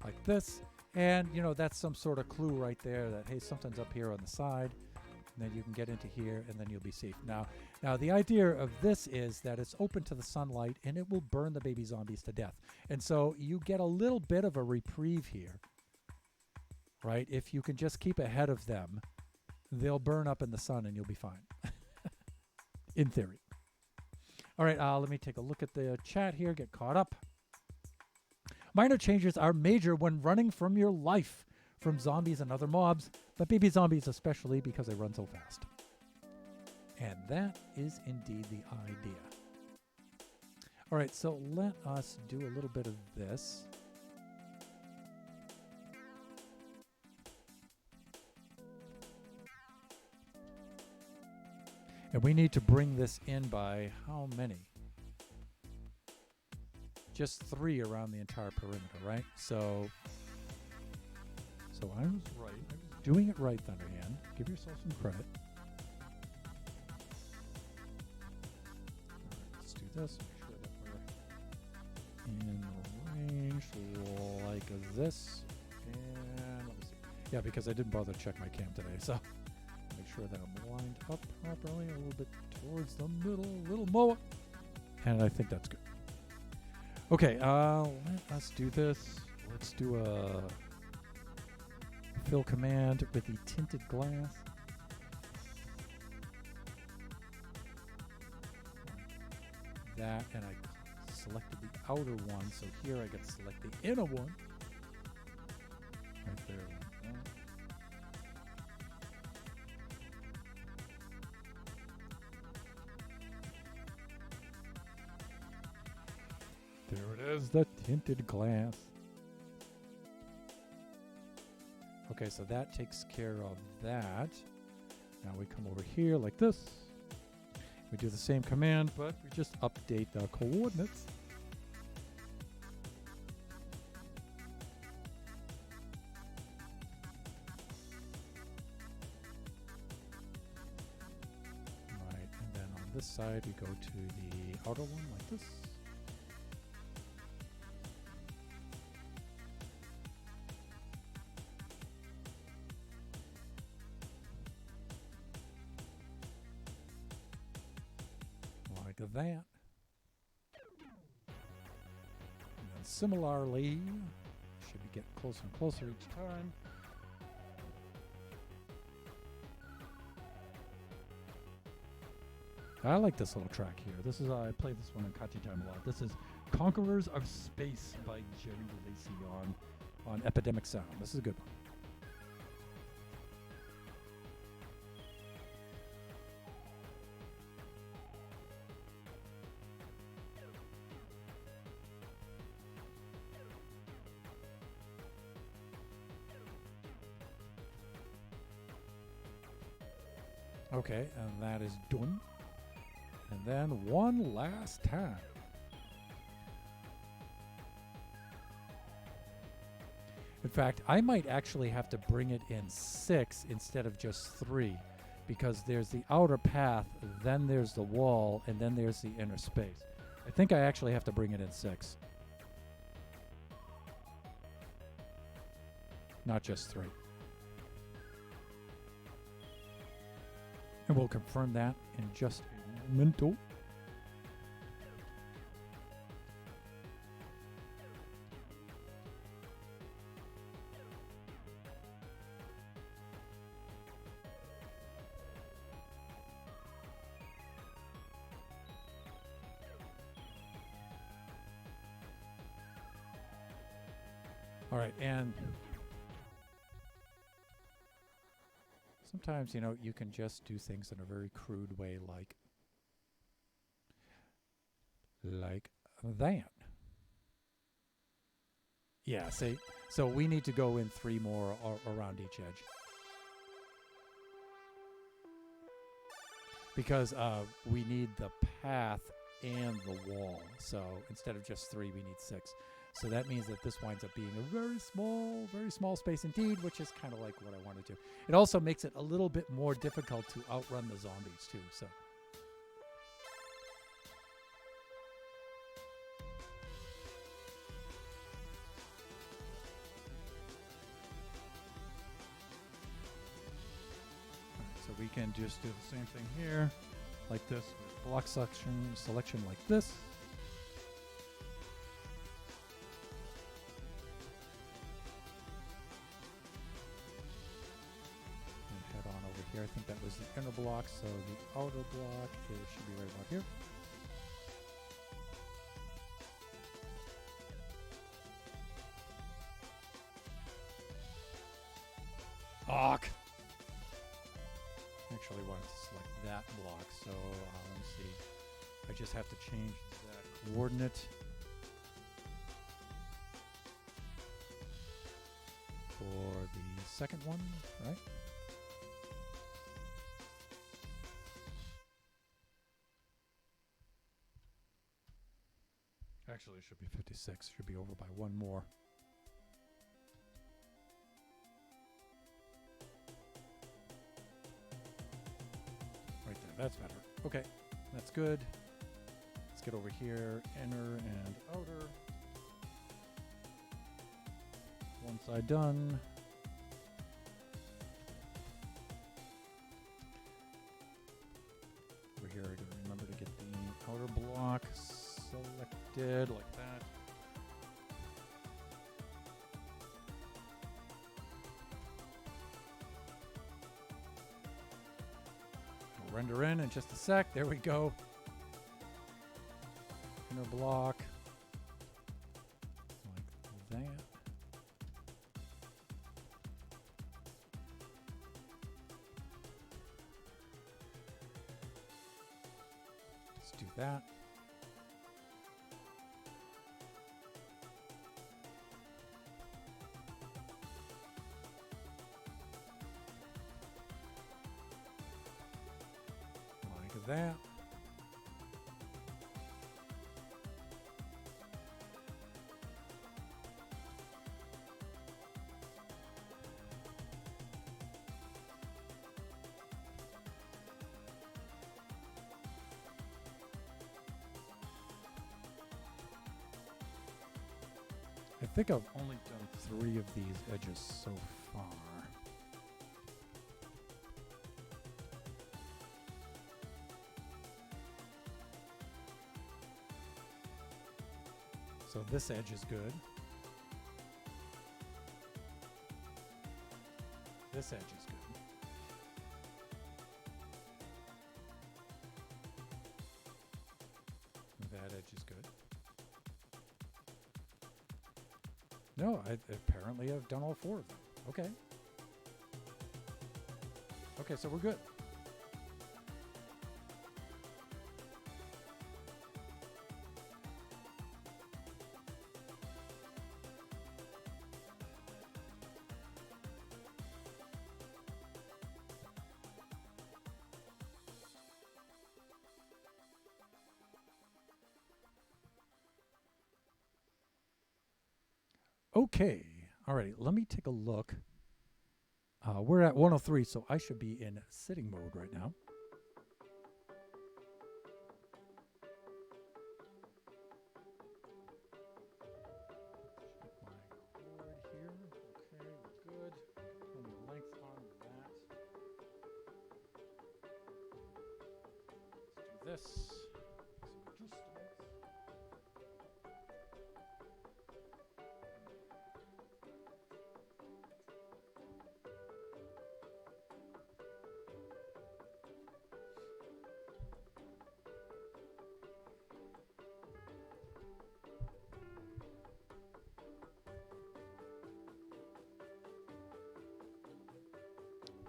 [SPEAKER 1] Like this, and you know, that's some sort of clue right there that, hey, something's up here on the side, and then you can get into here and then you'll be safe. Now the idea of this is that it's open to the sunlight and it will burn the baby zombies to death, and so you get a little bit of a reprieve here, right? If you can just keep ahead of them, they'll burn up in the sun and you'll be fine. In theory. All right, let me take a look at the chat here, get caught up. Minor changes are major when running from your life, from zombies and other mobs, but baby zombies especially because they run so fast. And that is indeed the idea. All right, so let us do a little bit of this. And we need to bring this in by how many? Just 3 around the entire perimeter, right? So I was right. I was doing it right, Thunderhand. Give yourself some credit. All right, let's do this. Make sure that we're in range like this. And let me see. Yeah, because I didn't bother to check my cam today, so make sure that I'm lined up properly, a little bit towards the middle, a little more. And I think that's good. Okay, let us do this. Let's do a fill command with the tinted glass. That, and I selected the outer one, so here I get to select the inner one. Right there, like that. There it is, the tinted glass. Okay, so that takes care of that. Now we come over here like this. We do the same command, but we just update the coordinates. Right, and then on this side we go to the outer one like this. that. And then similarly, should be getting closer and closer each time. I like this little track here. This is I play this one in Kachi Time a lot. This is Conquerors of Space by Jerry Lacey on Epidemic Sound. This is a good one. Okay, and that is done. And then one last time. In fact, I might actually have to bring it in 6 instead of just 3, because there's the outer path, then there's the wall, and then there's the inner space. I think I actually have to bring it in 6. Not just 3. And we'll confirm that in just a momento. All right, and sometimes, you know, you can just do things in a very crude way, like that. Yeah, see, so we need to go in 3 more around each edge. Because we need the path and the wall. So instead of just 3, we need 6. So that means that this winds up being a very small space indeed, which is kind of like what I wanted to. It also makes it a little bit more difficult to outrun the zombies too. So. So we can just do the same thing here, like this, with block selection like this. I think that was the inner block, so the outer block should be right about here. Arc! Actually wanted to select that block, so let's see. I just have to change that coordinate for the second one, right? Actually, it should be 56. Should be over by 1 more. Right there. That's better. Okay. That's good. Let's get over here. Inner and outer. One side done. Over here, I gotta remember to get the outer block selected like that. We'll render in just a sec. There we go. Inner block like that. Let's do that. That. I think I've only done 3 of these edges so far. So this edge is good. This edge is good. That edge is good. No, apparently I've done all 4 of them. Okay. Okay, so we're good. Okay. Alrighty, let me take a look. We're at 103, so I should be in sitting mode right now. Check my cord here. Okay, we're good. Plenty of length on that. Let's do this. Some adjustments.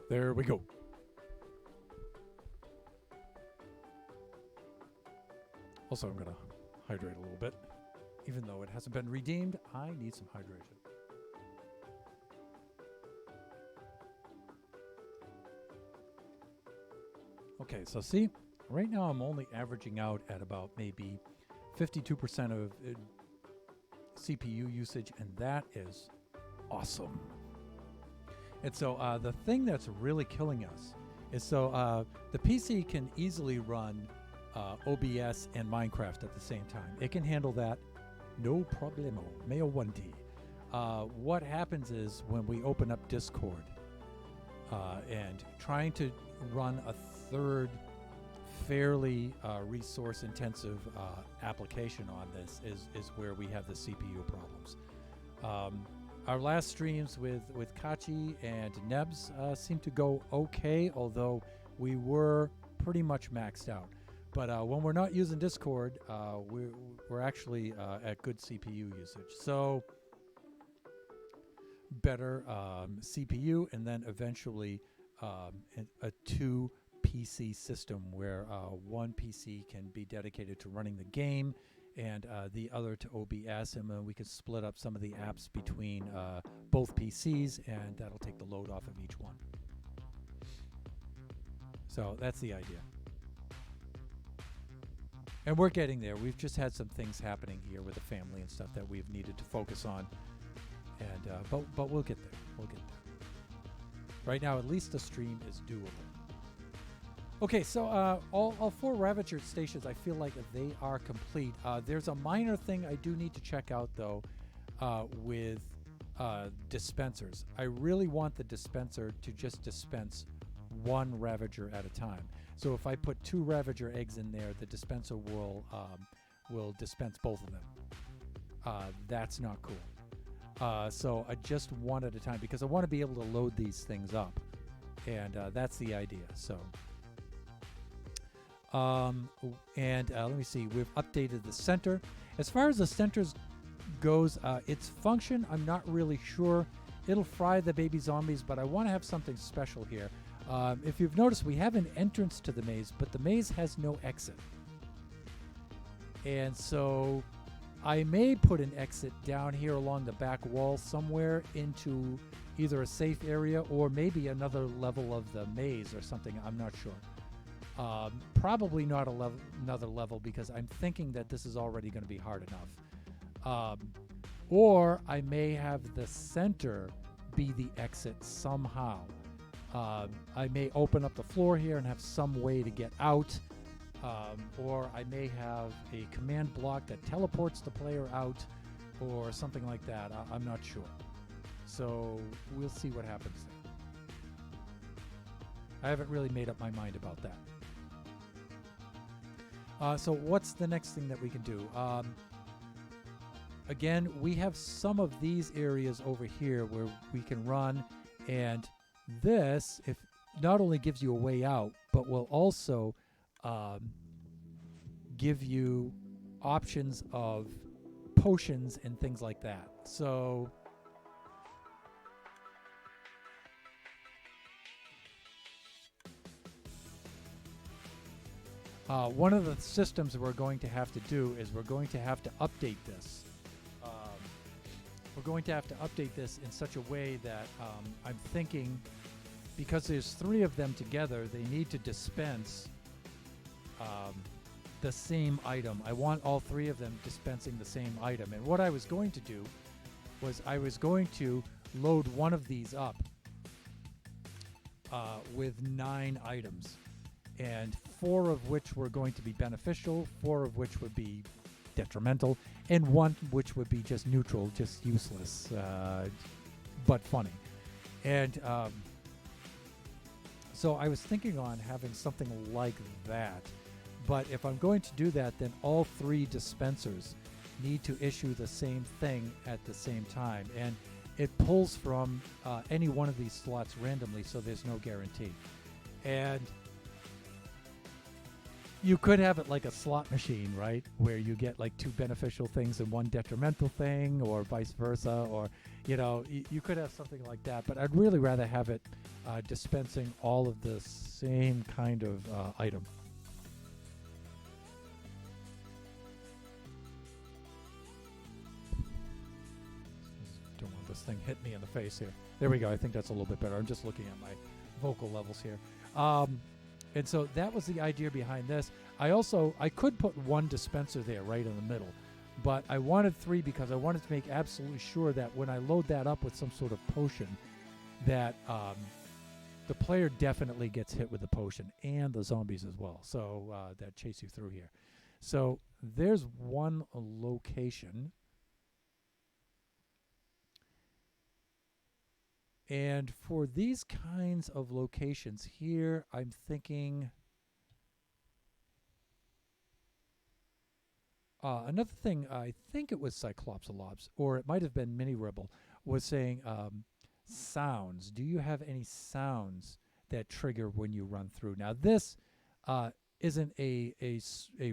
[SPEAKER 1] There we go. Also, I'm going to hydrate a little bit. Even though it hasn't been redeemed, I need some hydration. Okay, so see, right now I'm only averaging out at about maybe 52% of CPU usage, and that is awesome. And so the thing that's really killing us is the PC can easily run OBS and Minecraft at the same time. It can handle that, no problemo, meo 1D. What happens is when we open up Discord and trying to run a third fairly resource-intensive application on this is where we have the CPU problems. Our last streams with Kachi and Nebs seemed to go okay, although we were pretty much maxed out. But when we're not using Discord, we're actually at good CPU usage. So better CPU, and then eventually a 2 PC system where one PC can be dedicated to running the game and the other to OBS, and we can split up some of the apps between both PCs, and that'll take the load off of each one. So that's the idea. And we're getting there. We've just had some things happening here with the family and stuff that we've needed to focus on, and but we'll get there. We'll get there. Right now, at least the stream is doable. Okay, so all 4 Ravager stations, I feel like they are complete. There's a minor thing I do need to check out, though, with dispensers. I really want the dispenser to just dispense 1 Ravager at a time. So if I put 2 Ravager eggs in there, the dispenser will dispense both of them. That's not cool. So I just 1 at a time, because I want to be able to load these things up. And that's the idea. So... let me see, we've updated the center. As far as the centers goes, its function, I'm not really sure. It'll fry the baby zombies, but I want to have something special here. If you've noticed, we have an entrance to the maze, but the maze has no exit. And so I may put an exit down here along the back wall somewhere into either a safe area or maybe another level of the maze or something. I'm not sure. Probably not another level, because I'm thinking that this is already going to be hard enough. Or I may have the center be the exit somehow. I may open up the floor here and have some way to get out. Or I may have a command block that teleports the player out or something like that. I'm not sure. So we'll see what happens there. I haven't really made up my mind about that. So what's the next thing that we can do? again, we have some of these areas over here where we can run, and this, if not only gives you a way out, but will also give you options of potions and things like that. So one of the systems we're going to have to do is we're going to have to update this. We're going to have to update this in such a way that I'm thinking, because there's 3 of them together, they need to dispense the same item. I want all 3 of them dispensing the same item. And what I was going to do was I was going to load one of these up with 9 items, and 4 of which were going to be beneficial, 4 of which would be detrimental, and 1 which would be just neutral, just useless, but funny. And so I was thinking on having something like that. But if I'm going to do that, then all 3 dispensers need to issue the same thing at the same time. And it pulls from any one of these slots randomly, so there's no guarantee. And you could have it like a slot machine, right? Where you get like 2 beneficial things and 1 detrimental thing, or vice versa, or, you know, you could have something like that. But I'd really rather have it dispensing all of the same kind of item. Don't want this thing hit me in the face here. There we go. I think that's a little bit better. I'm just looking at my vocal levels here. And so that was the idea behind this. I could put 1 dispenser there right in the middle, but I wanted 3 because I wanted to make absolutely sure that when I load that up with some sort of potion, that the player definitely gets hit with the potion, and the zombies as well, so that chase you through here. So there's one location. And for these kinds of locations here, I'm thinking another thing, I think it was Cyclopsolops, or it might have been Mini Rebel, was saying sounds. Do you have any sounds that trigger when you run through? Now, this isn't a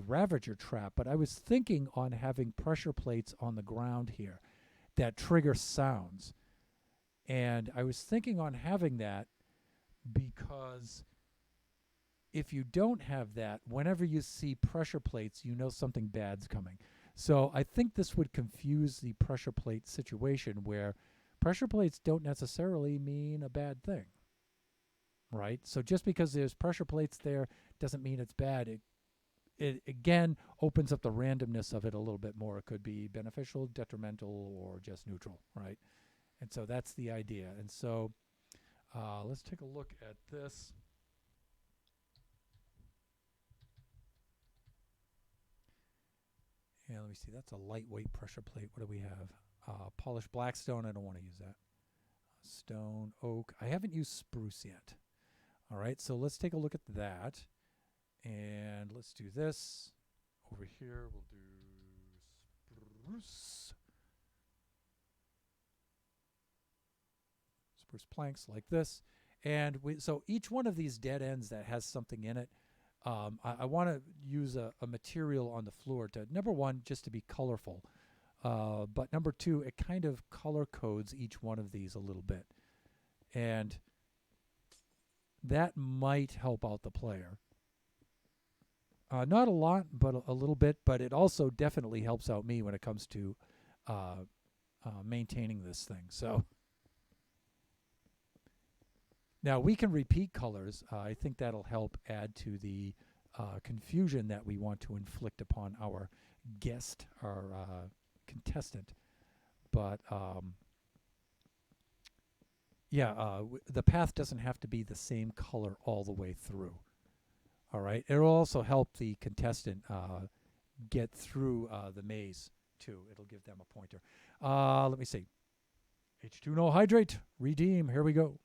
[SPEAKER 1] Ravager trap, but I was thinking on having pressure plates on the ground here that trigger sounds. And I was thinking on having that because if you don't have that, whenever you see pressure plates, you know something bad's coming. So I think this would confuse the pressure plate situation, where pressure plates don't necessarily mean a bad thing, right? So just because there's pressure plates there doesn't mean it's bad. It again opens up the randomness of it a little bit more. It could be beneficial, detrimental, or just neutral, right? And so that's the idea. And so let's take a look at this. Yeah, let me see. That's a lightweight pressure plate. What do we have? Polished blackstone. I don't want to use that. Stone, oak. I haven't used spruce yet. All right, so let's take a look at that. And let's do this. Over here, we'll do spruce. Spruce planks like this. And so each one of these dead ends that has something in it, I want to use a material on the floor to, number one, just to be colorful. But number 2, it kind of color codes each one of these a little bit. And that might help out the player. Not a lot, but a little bit. But it also definitely helps out me when it comes to maintaining this thing. So now we can repeat colors. I think that'll help add to the confusion that we want to inflict upon our guest, our contestant. But the path doesn't have to be the same color all the way through. All right. It'll also help the contestant get through the maze too. It'll give them a pointer. Let me see. H2No hydrate. Redeem. Here we go.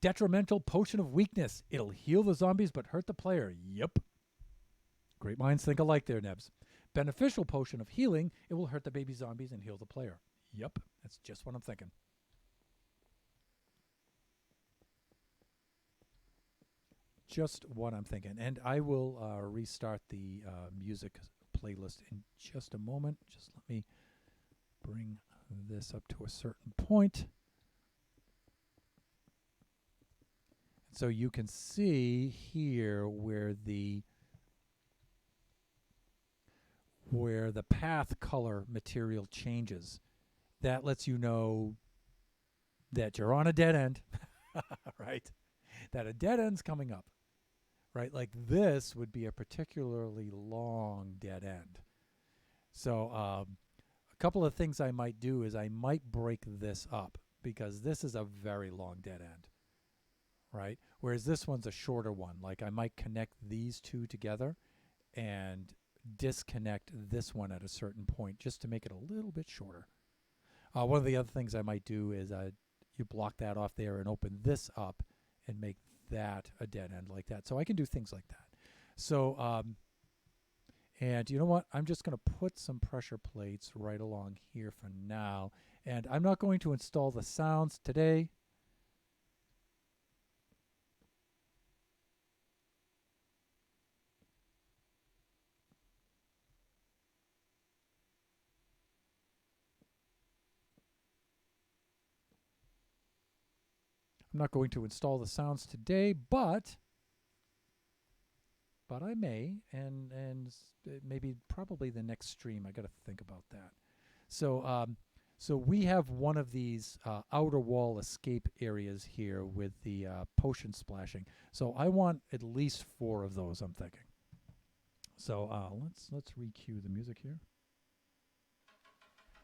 [SPEAKER 1] Detrimental potion of weakness. It'll heal the zombies but hurt the player. Yep. Great minds think alike there, Nebs. Beneficial potion of healing. It will hurt the baby zombies and heal the player. Yep, that's just what I'm thinking. Just what I'm thinking. And I will restart the music playlist in just a moment. Just let me bring this up to a certain point. So you can see here where the path color material changes. That lets you know that you're on a dead end, right? That a dead end's coming up, right? Like this would be a particularly long dead end. So a couple of things I might do is I might break this up because this is a very long dead end, right? Whereas this one's a shorter one. Like I might connect these two together and disconnect this one at a certain point just to make it a little bit shorter. One of the other things I might do is you block that off there and open this up and make that a dead end like that. So I can do things like that. So, and you know what? I'm just going to put some pressure plates right along here for now. And I'm not going to install the sounds today. I'm not going to install the sounds today, but I may, and maybe probably the next stream. I got to think about that. So so we have one of these outer wall escape areas here with the potion splashing. So I want at least 4 of those, I'm thinking. So let's re-cue the music here.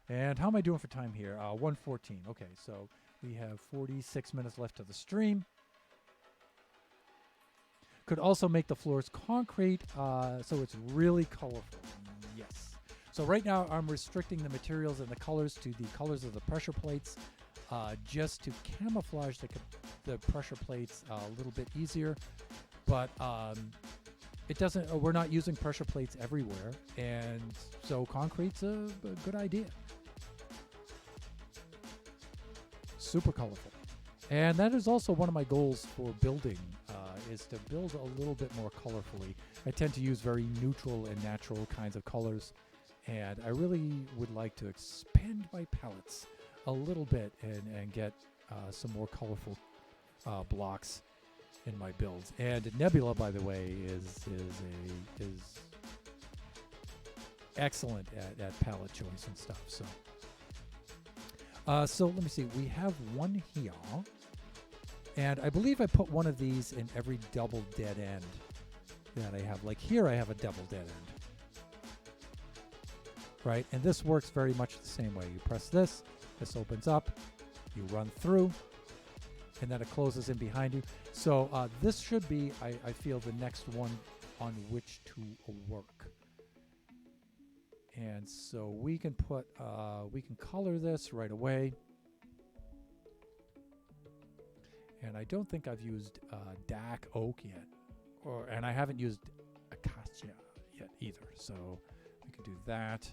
[SPEAKER 1] And how am I doing for time here? 1:14. Okay, so we have 46 minutes left of the stream. Could also make the floors concrete, so it's really colorful. Yes. So right now I'm restricting the materials and the colors to the colors of the pressure plates, just to camouflage the pressure plates a little bit easier. But it doesn't. We're not using pressure plates everywhere, and so concrete's a good idea. Super colorful. And that is also one of my goals for building, is to build a little bit more colorfully. I tend to use very neutral and natural kinds of colors, and I really would like to expand my palettes a little bit and get some more colorful blocks in my builds. And Nebula, by the way, is excellent at palette choice and stuff. So let me see. We have one here. And I believe I put one of these in every double dead end that I have. Like here I have a double dead end. Right? And this works very much the same way. You press this opens up, you run through, and then it closes in behind you. So this should be, I feel, the next one on which to work. And so we can put, we can color this right away. And I don't think I've used dark oak yet, and I haven't used acacia yet either. So we can do that.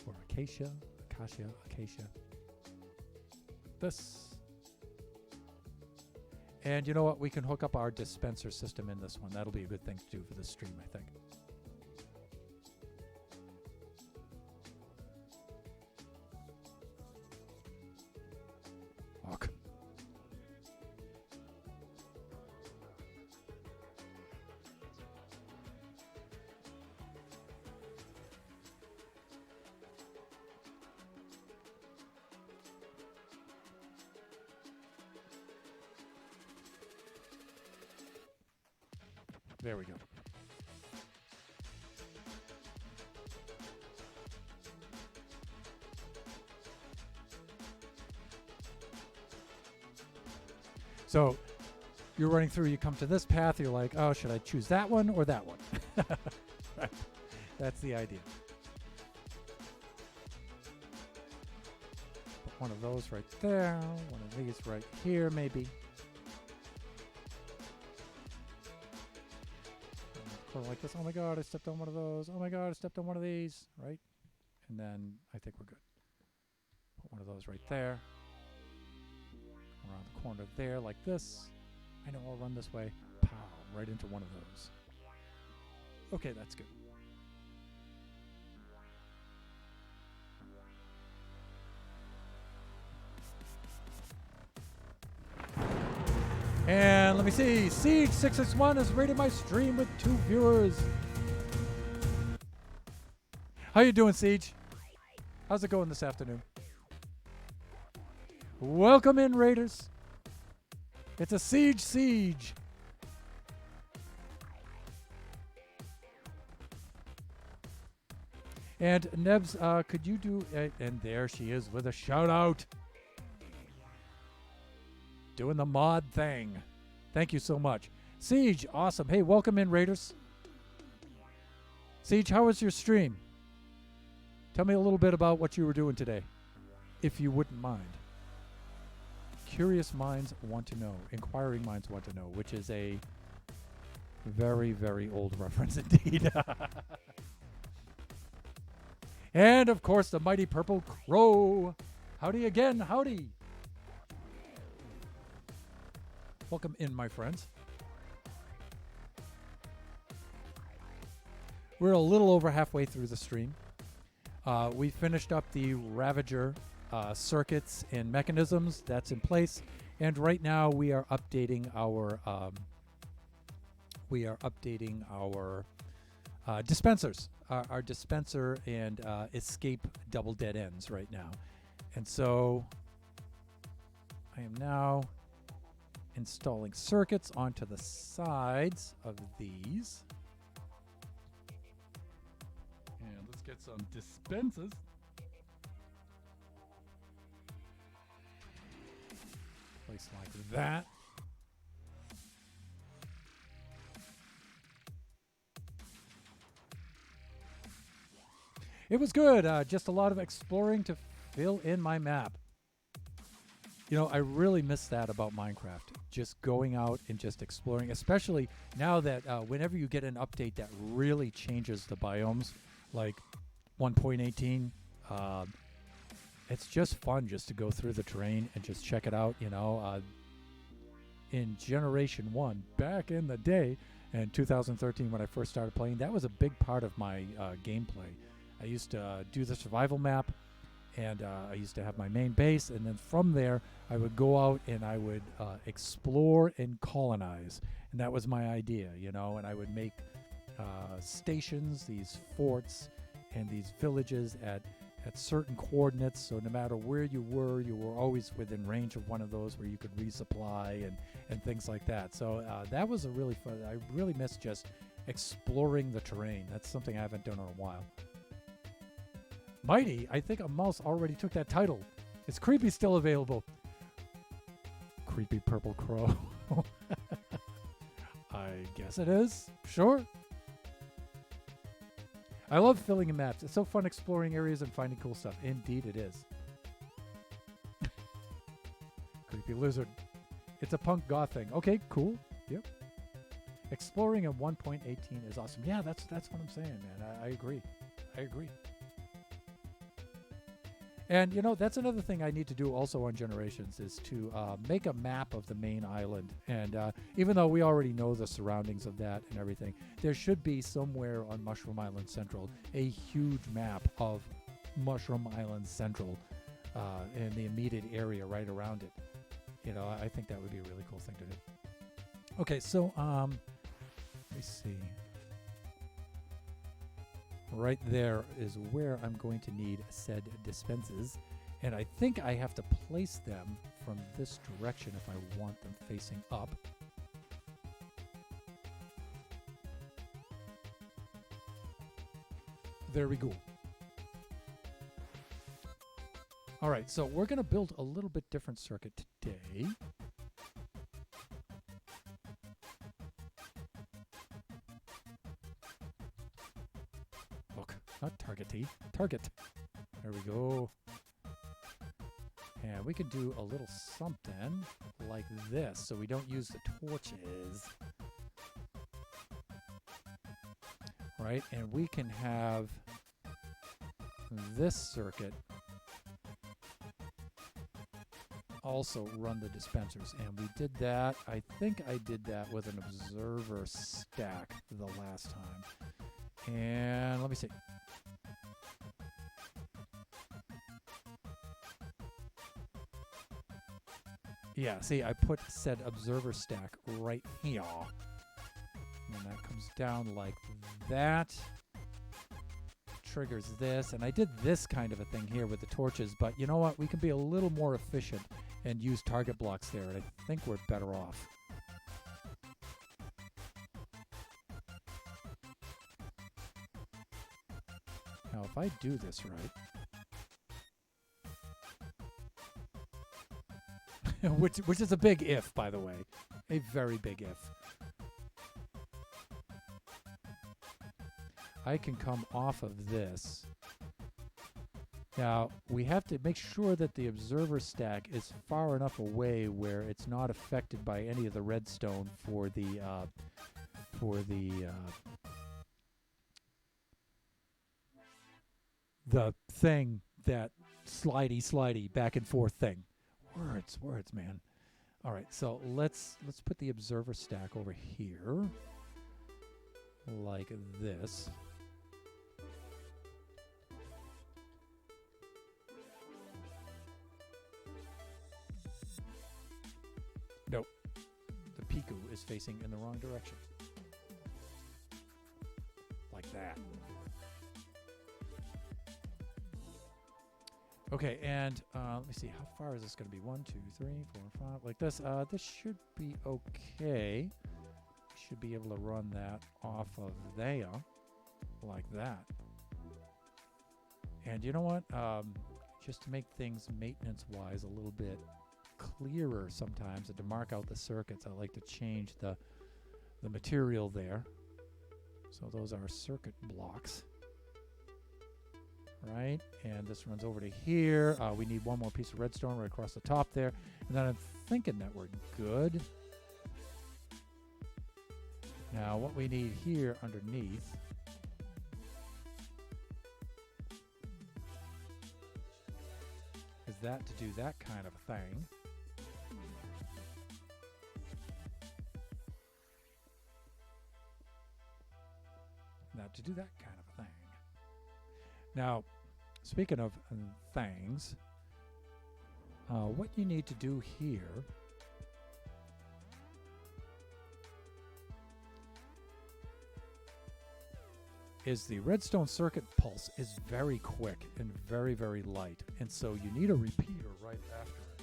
[SPEAKER 1] Or acacia. This. And you know what? We can hook up our dispenser system in this one. That'll be a good thing to do for this stream, I think. Fuck. There we go. So you're running through, you come to this path, you're like, oh, should I choose that one or that one? Right. That's the idea. Put one of those right there, one of these right here maybe. sort of like this. Oh my god, I stepped on one of those. Oh my god, I stepped on one of these, right? And then I think we're good. Put one of those right there. Around the corner there like this. I know I'll run this way. Pow, right into one of those. Okay, that's good. And let me see. Siege661 has rated my stream with 2 viewers. How you doing, Siege? How's it going this afternoon? Welcome in, Raiders. It's a siege. And Nebs, could you do... and there she is with a shout-out. Doing the mod thing. Thank you so much. Siege, awesome. Hey, welcome in, Raiders. Siege, how was your stream? Tell me a little bit about what you were doing today, if you wouldn't mind. Curious minds want to know. Inquiring minds want to know, which is a very, very old reference indeed. And, of course, the mighty Purple Crow. Howdy again, howdy. Welcome in, my friends. We're a little over halfway through the stream. We finished up the Ravager circuits and mechanisms. That's in place. And right now we are updating our dispensers. Our dispenser and escape double dead ends right now. And so I am now installing circuits onto the sides of these. And let's get some dispensers. Place like that. It was good. Just a lot of exploring to fill in my map. You know, I really miss that about Minecraft. Just going out and just exploring, especially now that whenever you get an update that really changes the biomes, like 1.18, it's just fun just to go through the terrain and just check it out, you know. In Generation 1, back in the day, in 2013 when I first started playing, that was a big part of my gameplay. I used to do the survival map, and I used to have my main base, and then from there, I would go out and I would explore and colonize, and that was my idea, you know, and I would make stations, these forts, and these villages at certain coordinates, so no matter where you were always within range of one of those where you could resupply and things like that. So that was a really fun, I really miss just exploring the terrain. That's something I haven't done in a while. Mighty, I think a mouse already took that title. Is Creepy still available? Creepy Purple Crow. I guess it is. Sure. I love filling in maps. It's so fun exploring areas and finding cool stuff. Indeed it is. Creepy Lizard. It's a punk goth thing. Okay, cool. Yep. Exploring a 1.18 is awesome. Yeah, that's what I'm saying, man. I agree. I agree. And, you know, that's another thing I need to do also on Generations is to make a map of the main island. And even though we already know the surroundings of that and everything, there should be somewhere on Mushroom Island Central a huge map of Mushroom Island Central and the immediate area right around it. You know, I think that would be a really cool thing to do. Okay, so let me see. Right there is where I'm going to need said dispensers, and I think I have to place them from this direction if I want them facing up. There we go. All right, so we're going to build a little bit different circuit today. Not target-y. Target. There we go. And we can do a little something like this so we don't use the torches. right? And we can have this circuit also run the dispensers. And we did that. I think I did that with an observer stack the last time. And let me see. Yeah, see, I put said observer stack right here. And that comes down like that. Triggers this. And I did this kind of a thing here with the torches. But you know what? We can be a little more efficient and use target blocks there. And I think we're better off. Now, if I do this right... which is a big if, by the way. A very big if. I can come off of this. Now, we have to make sure that the observer stack is far enough away where it's not affected by any of the redstone for the thing, that slidey back and forth thing. Words, man. All right, so let's put the observer stack over here, like this. Nope, the Piku is facing in the wrong direction, like that. Okay, and let me see, how far is this going to be? 1, 2, 3, 4, 5, like this. This should be okay. Should be able to run that off of there, like that. And you know what? Just to make things maintenance-wise a little bit clearer sometimes, and to mark out the circuits, I like to change the material there. So those are circuit blocks. Right, and this runs over to here. We need one more piece of redstone right across the top there, and then I'm thinking that we're good. Now what we need here underneath is that to do that kind of a thing. Now to do that kind of a thing. Now, speaking of things, what you need to do here is the redstone circuit pulse is very quick and very, very light. And so you need a repeater right after it.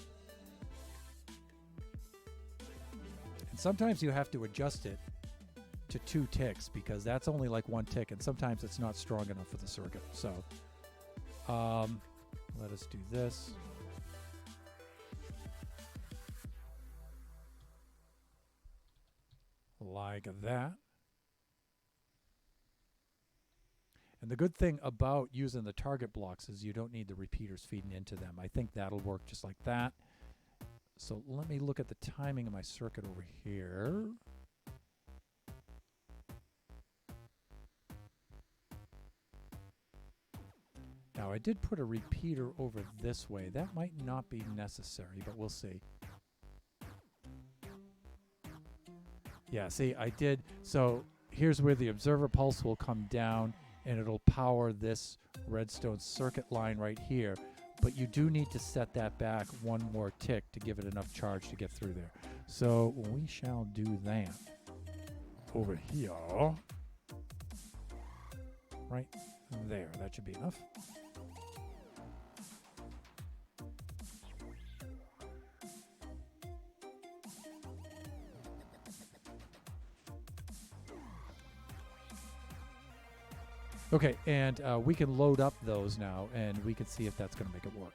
[SPEAKER 1] And sometimes you have to adjust it to 2 ticks because that's only like 1 tick, and sometimes it's not strong enough for the circuit. So let us do this. Like that. And the good thing about using the target blocks is you don't need the repeaters feeding into them. I think that'll work just like that. So let me look at the timing of my circuit over here. Now, I did put a repeater over this way. That might not be necessary, but we'll see. Yeah, see, I did. So here's where the observer pulse will come down, and it'll power this redstone circuit line right here. But you do need to set that back 1 more tick to give it enough charge to get through there. So we shall do that over here. Right there. That should be enough. Okay, and we can load up those now, and we can see if that's going to make it work.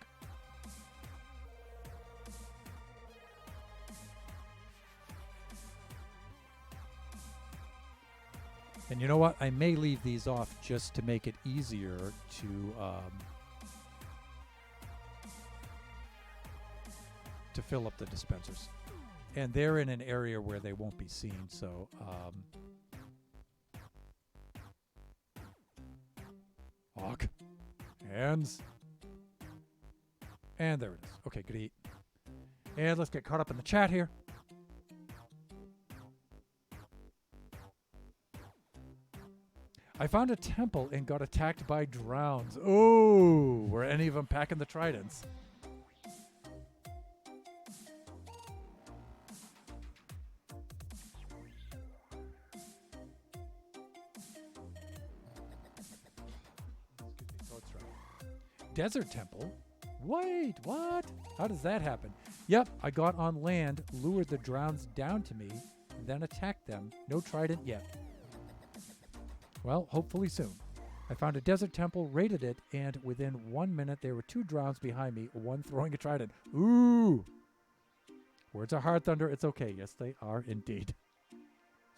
[SPEAKER 1] And you know what? I may leave these off just to make it easier to fill up the dispensers. And they're in an area where they won't be seen, so... Hands. And there it is. Okay, good to eat. And let's get caught up in the chat here. I found a temple and got attacked by drowns. Oh, were any of them packing the tridents? Desert temple? Wait, what? How does that happen? Yep, I got on land, lured the drowns down to me, then attacked them. No trident yet. Well, hopefully soon. I found a desert temple, raided it, and within 1 minute there were 2 drowns behind me, one throwing a trident. Ooh! Words are hard, Thunder. It's okay. Yes, they are indeed.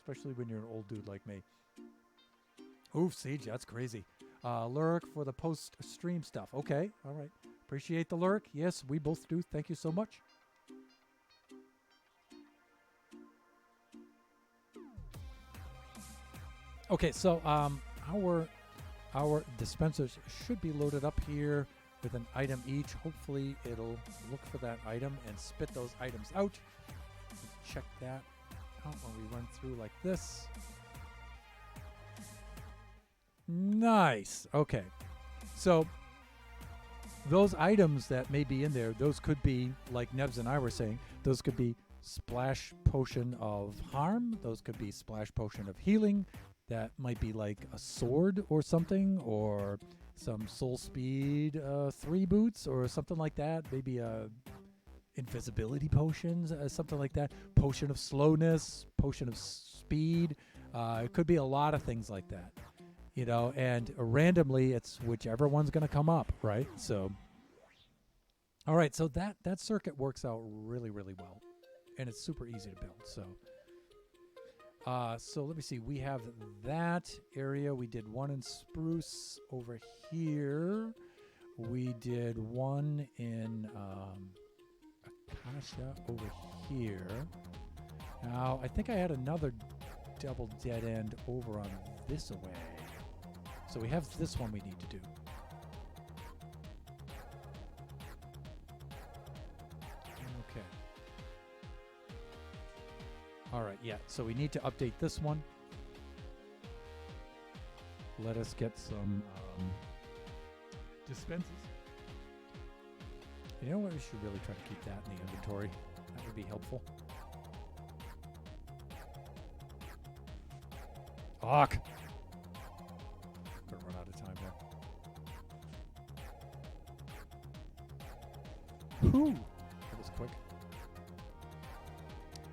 [SPEAKER 1] Especially when you're an old dude like me. Oof, Siege, that's crazy. Lurk for the post-stream stuff. Okay, all right. Appreciate the lurk. Yes, we both do. Thank you so much. Okay, so our dispensers should be loaded up here with an item each. Hopefully, it'll look for that item and spit those items out. Let's check that out when we run through like this. Nice. Okay. So those items that may be in there, those could be, like Nebs and I were saying, those could be splash potion of harm. Those could be splash potion of healing. That might be like a sword or something, or some soul speed 3 boots or something like that. Maybe invisibility potions, something like that. Potion of slowness, potion of speed. It could be a lot of things like that. You know, and randomly, it's whichever one's going to come up, right? So, all right, so that circuit works out really, really well, and it's super easy to build. So let me see. We have that area. We did one in Spruce over here. We did one in Acacia over here. Now, I think I had another double dead end over on this away. So we have this one we need to do. Okay. All right, yeah. So we need to update this one. Let us get some dispensers. You know what? We should really try to keep that in the inventory. That would be helpful. Fuck. Gonna run out of time there. Whew. That was quick.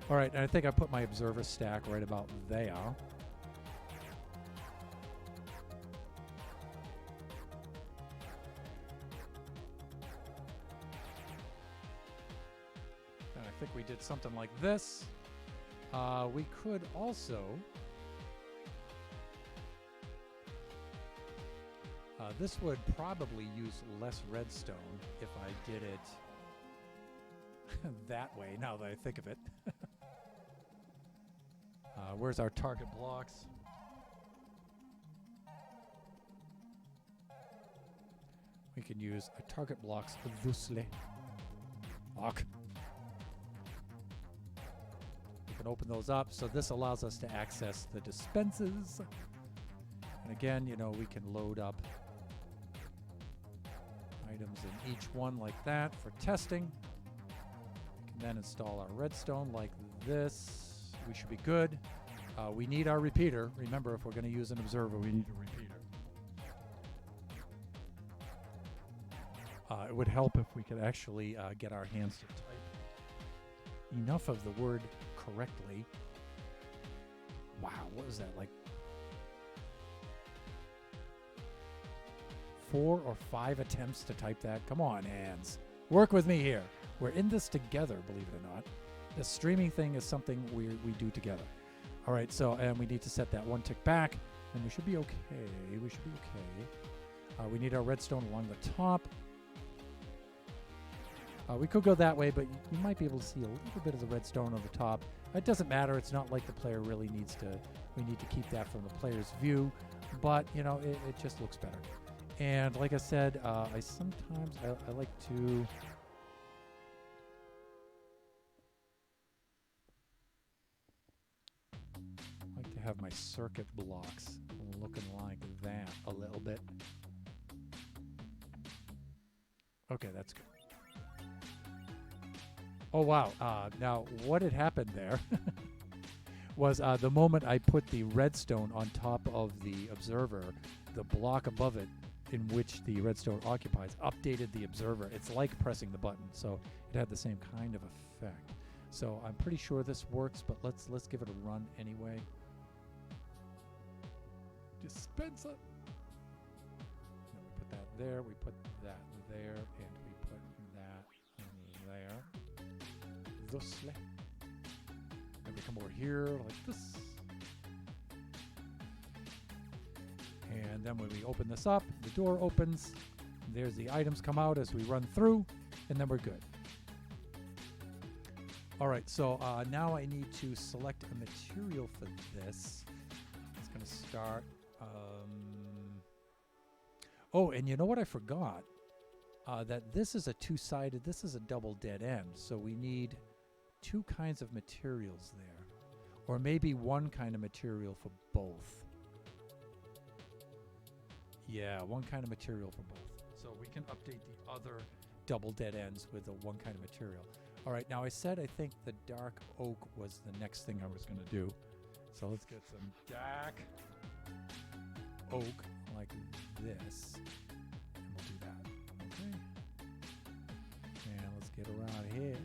[SPEAKER 1] All right, and I think I put my observer stack right about there. And I think we did something like this. We could also... this would probably use less redstone if I did it that way, now that I think of it. Where's our target blocks? We can use our target blocks loosely. Lock. We can open those up, so this allows us to access the dispensers. And again, you know, we can load up items in each one like that for testing. We can then install our redstone like this. We should be good. We need our repeater. Remember, if we're going to use an observer, we need a repeater. It would help if we could actually get our hands to type enough of the word correctly. Wow, what was that, like 4 or 5 attempts to type that? Come on, hands. Work with me here. We're in this together, believe it or not. The streaming thing is something we do together. All right, so and we need to set that 1 tick back, and we should be okay. We should be okay. We need our redstone along the top. We could go that way, but you might be able to see a little bit of the redstone on the top. It doesn't matter. It's not like the player really needs to. We need to keep that from the player's view, but you know, it just looks better. And like I said, I sometimes I like to have my circuit blocks looking like that a little bit. Okay, that's good. Oh wow! Now what had happened there was the moment I put the redstone on top of the observer, the block above it in which the redstone occupies updated the observer. It's like pressing the button, so it had the same kind of effect. So I'm pretty sure this works, but let's give it a run anyway. Dispenser. And we put that there. We put that there, and we put that there. Thusly. And we come over here like this. And then when we open this up, the door opens. There's the items come out as we run through, and then we're good. All right, so now I need to select a material for this. It's going to start. Oh, and you know what I forgot? That this is a two-sided, this is a double dead end. So we need two kinds of materials there. Or maybe one kind of material for both. Yeah, one kind of material for both. So we can update the other double dead ends with a one kind of material. All right, now I said I think the dark oak was the next thing I was going to do. So let's get some dark oak like this. And we'll do that. Okay. And let's get around here.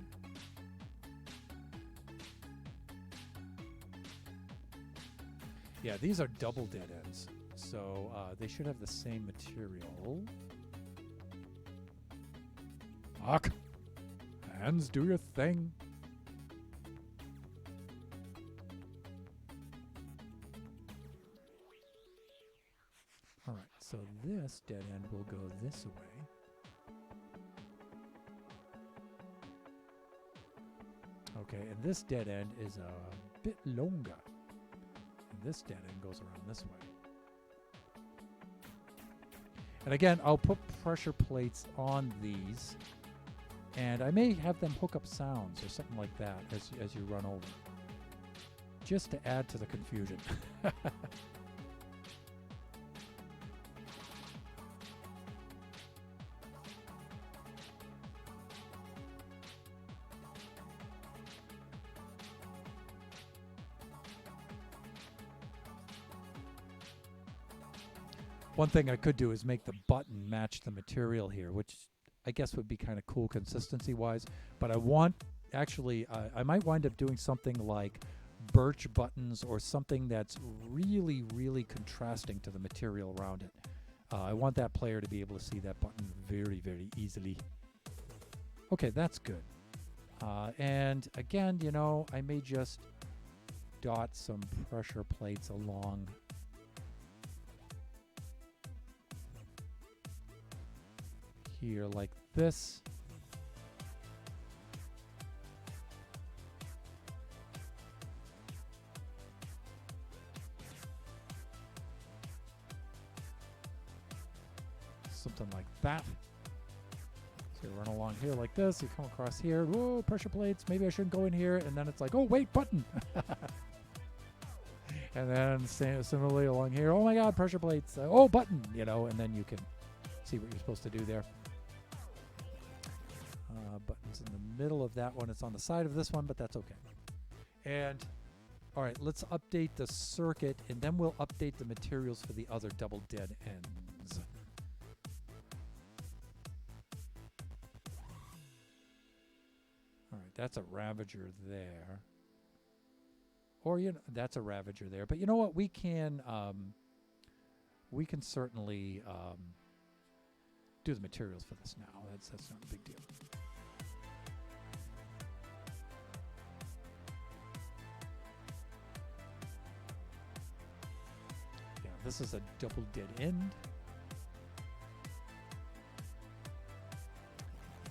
[SPEAKER 1] Yeah, these are double dead ends. So they should have the same material. Fuck. Hands, do your thing. All right, so this dead end will go this way. Okay, and this dead end is a bit longer. And this dead end goes around this way. And again, I'll put pressure plates on these. And I may have them hook up sounds or something like that as you run over. Just to add to the confusion. One thing I could do is make the button match the material here, which I guess would be kind of cool consistency-wise. But I want, actually, I might wind up doing something like birch buttons or something that's really, really contrasting to the material around it. I want that player to be able to see that button very, very easily. Okay, that's good. And again, you know, I may just dot some pressure plates along here like this. Something like that. So you run along here like this, you come across here, whoa, pressure plates, maybe I shouldn't go in here, and then it's like, oh wait, button. And then similarly along here, oh my god, pressure plates, oh button, you know, and then you can see what you're supposed to do there. Buttons in the middle of that one. It's on the side of this one, but that's okay. And all right, let's update the circuit, and then we'll update the materials for the other double dead ends. All right, that's a Ravager there. Or, you know, that's a Ravager there. But you know what? We can certainly do the materials for this now. That's not a big deal. Yeah, this is a double dead end.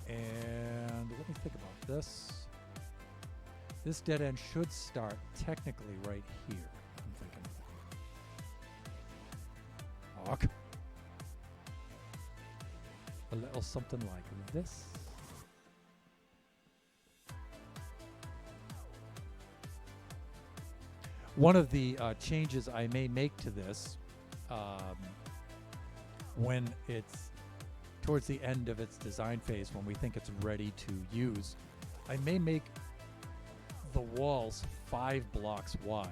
[SPEAKER 1] And let me think about this. This dead end should start technically right here, I'm thinking. Fuck. a little something like this. One of the changes I may make to this when it's towards the end of its design phase, when we think it's ready to use, I may make the walls 5 blocks wide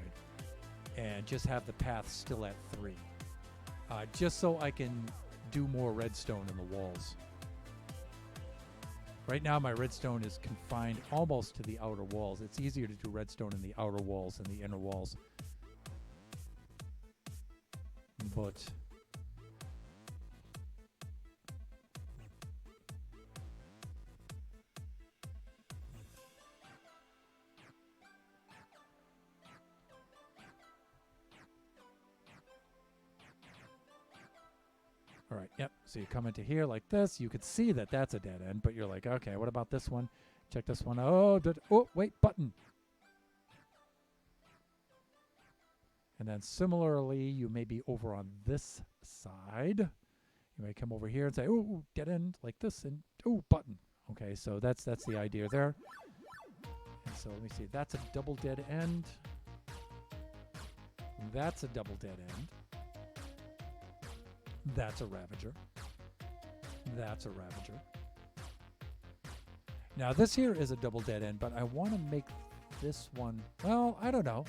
[SPEAKER 1] and just have the path still at 3, just so I can do more redstone in the walls. Right now my redstone is confined almost to the outer walls. It's easier to do redstone in the outer walls than the inner walls. But all right, yep. So you come into here like this. You could see that that's a dead end, but you're like, okay, what about this one? Check this one. Oh, wait, button. And then similarly, you may be over on this side. You may come over here and say, oh, dead end like this, and oh, button. Okay, so that's the idea there. And so let me see. That's a double dead end. That's a double dead end. That's a Ravager. That's a Ravager. Now this here is a double dead end, but I want to make this one, well, I don't know.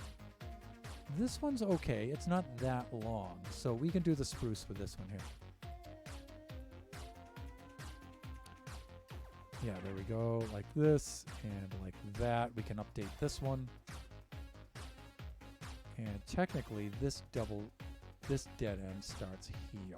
[SPEAKER 1] This one's okay. It's not that long, so we can do the spruce with this one here. Yeah, there we go, like this and like that. We can update this one. And technically this dead end starts here.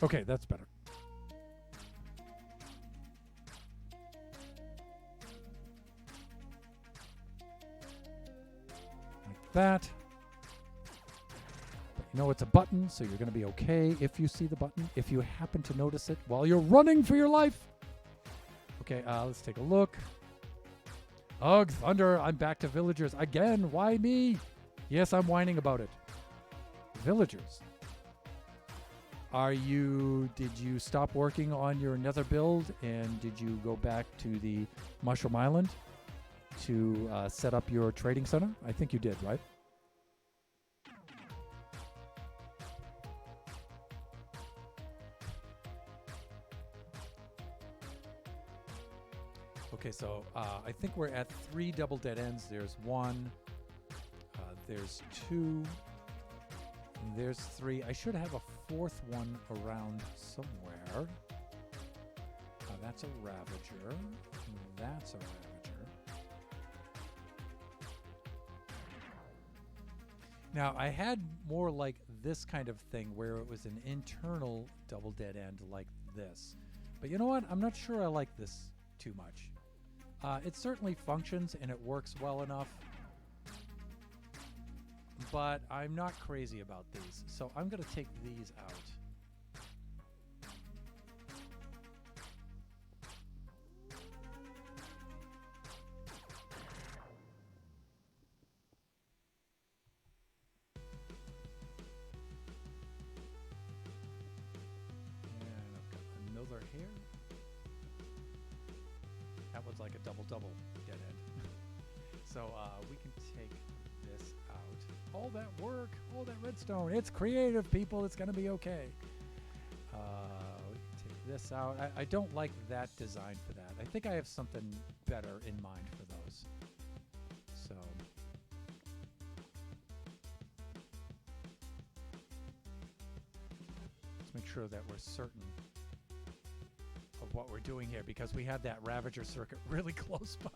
[SPEAKER 1] Okay, that's better. Like that. But you know it's a button, so you're going to be okay if you see the button, if you happen to notice it while you're running for your life. Okay, let's take a look. Ugh, thunder, I'm back to villagers. Again, why me? Yes, I'm whining about it. Villagers. Did you stop working on your nether build and did you go back to the Mushroom Island to set up your trading center? I think you did, right? Okay, so I think we're at 3 double dead ends. There's 1, there's 2, there's 3. I should have a 4th one around somewhere. That's a Ravager. That's a Ravager. Now, I had more like this kind of thing where it was an internal double dead end like this. But you know what? I'm not sure I like this too much. It certainly functions and it works well enough. But I'm not crazy about these, so I'm going to take these out. And I've got another here. That was like a double-double dead end. So we can take this out. All that work, all that redstone. It's creative, people. It's going to be okay. We can take this out. I don't like that design for that. I think I have something better in mind for those. So let's make sure that we're certain of what we're doing here because we had that Ravager circuit really close by.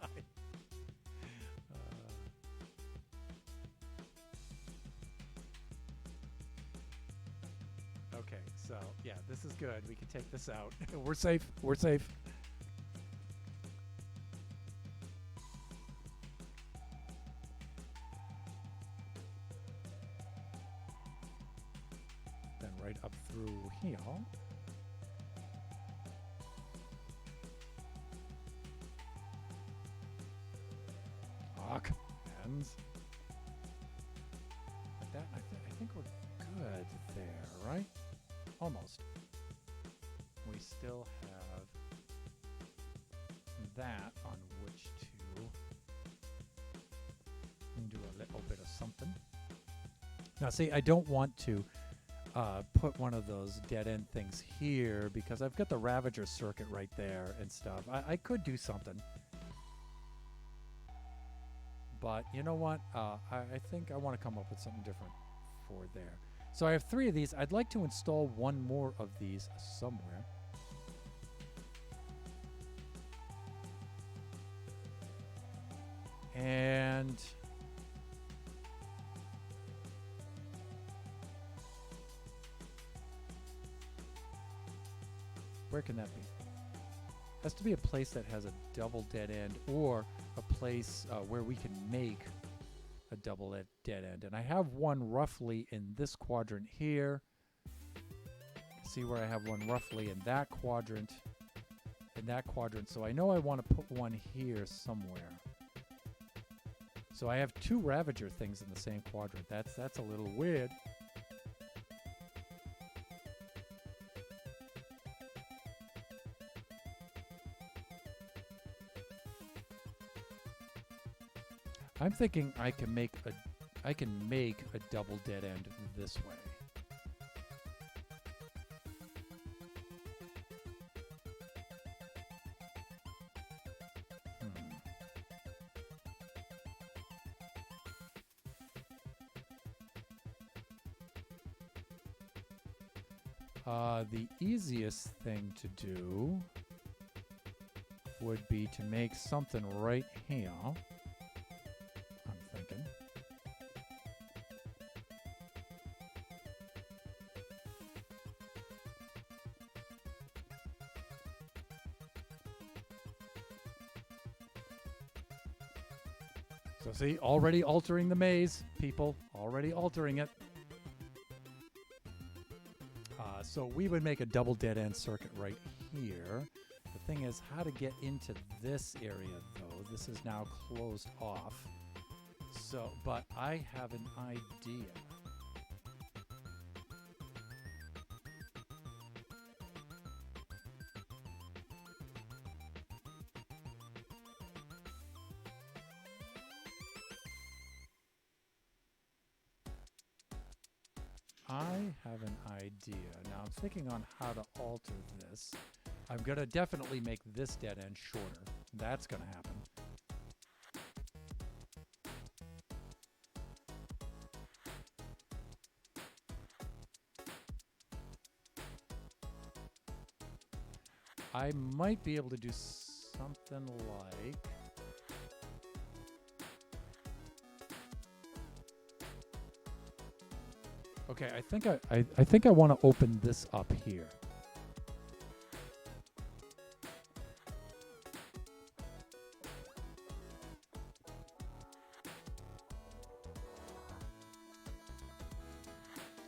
[SPEAKER 1] So, yeah, this is good. We can take this out. We're safe. We're safe. Then right up through here. Ends. Like that, I think we're good there, right? Almost. We still have that on which to do a little bit of something. Now, see, I don't want to put one of those dead end things here because I've got the Ravager circuit right there and stuff. I could do something. But you know what? I think I want to come up with something different for there. So I have 3 of these. I'd like to install one more of these somewhere. And where can that be? Has to be a place that has a double dead end or a place where we can make a double dead end. And I have one roughly in this quadrant here. See where I have one roughly in that quadrant. So I know I want to put one here somewhere. So I have 2 Ravager things in the same quadrant. That's a little weird. I'm thinking I can make a double dead end this way. The easiest thing to do would be to make something right here. So see, already altering the maze, people. Already altering it. So we would make a double dead end circuit right here. The thing is how to get into this area, though. This is now closed off. So, but I have an idea. I have an idea. Now I'm thinking on how to alter this. I'm going to definitely make this dead end shorter. That's going to happen. I might be able to do something like... Okay, I think I want to open this up here.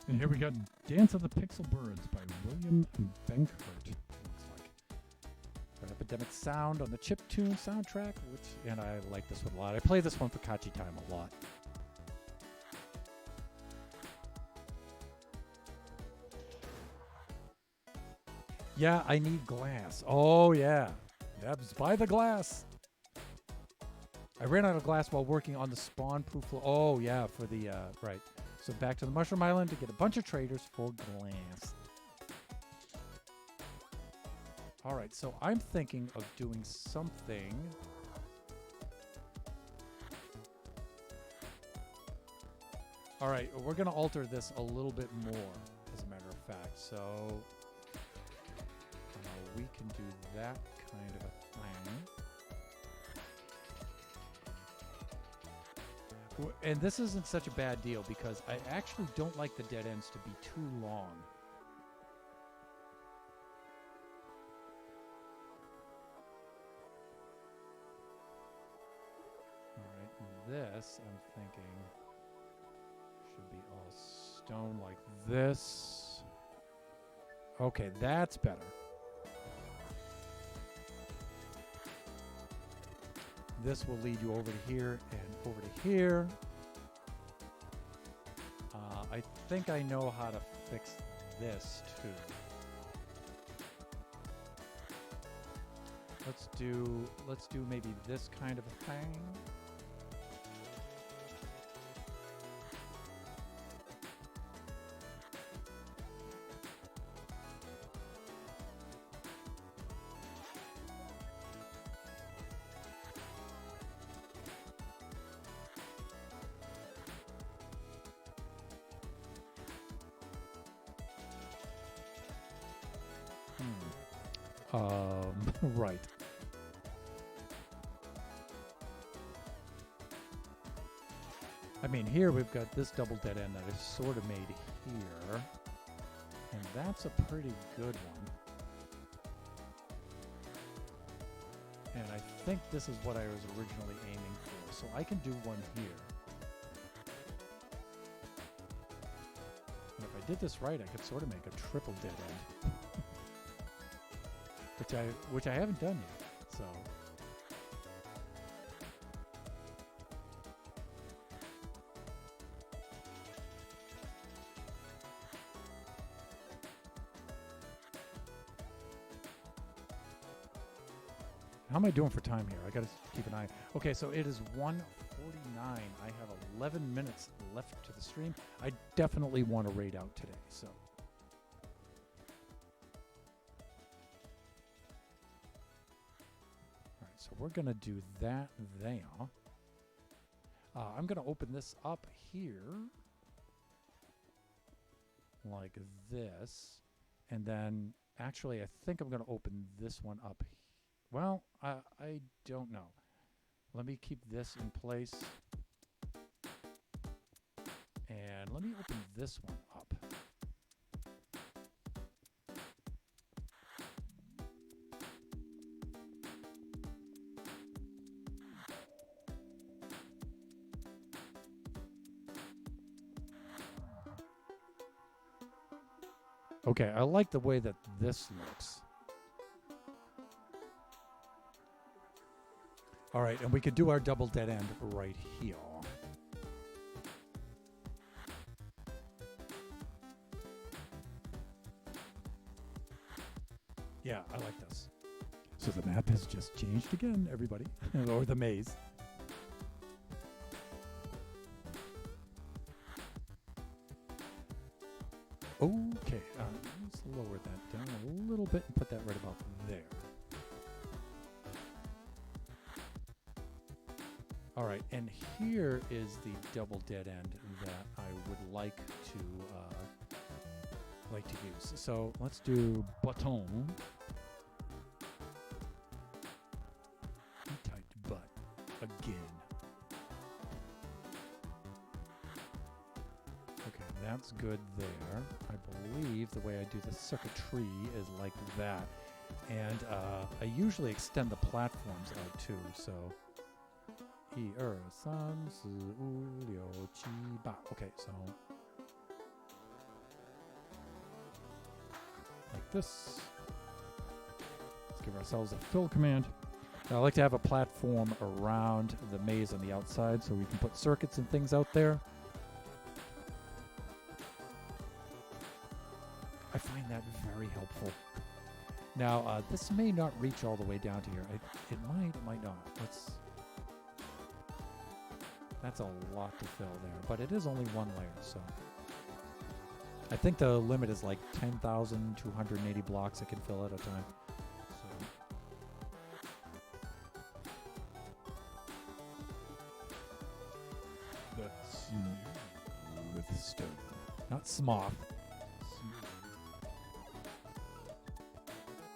[SPEAKER 1] And here we got Dance of the Pixel Birds by William Benkhart. Looks like an Epidemic Sound on the Chiptune soundtrack, and I like this one a lot. I play this one for Kachi Time a lot. Yeah, I need glass. Oh, yeah. Yep, buy the glass. I ran out of glass while working on the spawn-proof... Oh, yeah, for the... right. So back to the Mushroom Island to get a bunch of traders for glass. All right, so I'm thinking of doing something... All right, we're going to alter this a little bit more, as a matter of fact. So... we can do that kind of a thing. And this isn't such a bad deal because I actually don't like the dead ends to be too long. this, I'm thinking, should be all stone like this. Okay, that's better. This will lead you over to here and over to here. I think I know how to fix this too. Let's do maybe this kind of a thing. Right. I mean, here we've got this double dead end that is sort of made here. And that's a pretty good one. And I think this is what I was originally aiming for. So I can do one here. And if I did this right, I could sort of make a triple dead end. which I haven't done yet. So how am I doing for time here? I gotta keep an eye. Okay, so it is 1:49. I have 11 minutes left to the stream. I definitely want to raid out today, so. Alright, so we're gonna do that there. I'm gonna open this up here. Like this. And then, actually, I think I'm gonna open this one up here. Well, I don't know. Let me keep this in place. And let me open this one up. Okay, I like the way that this looks. All right, and we could do our double dead end right here. Yeah, I like this. So the map has just changed again, everybody. Or the maze. Okay, let's lower that down a little bit and put that right about there. All right, and here is the double dead end that I would like to use. So let's do button. He typed butt again. Okay, that's good there. I believe the way I do the circuitry is like that, and I usually extend the platforms out too. So. 1, 2, 3, 4, 5, 6, 7, 8. Okay, so like this. Let's give ourselves a fill command. Now, I like to have a platform around the maze on the outside so we can put circuits and things out there. I find that very helpful. Now, this may not reach all the way down to here. It might not. That's a lot to fill there, but it is only one layer, so. I think the limit is like 10,280 blocks it can fill at a time. So. That's with stone. Not Smoth.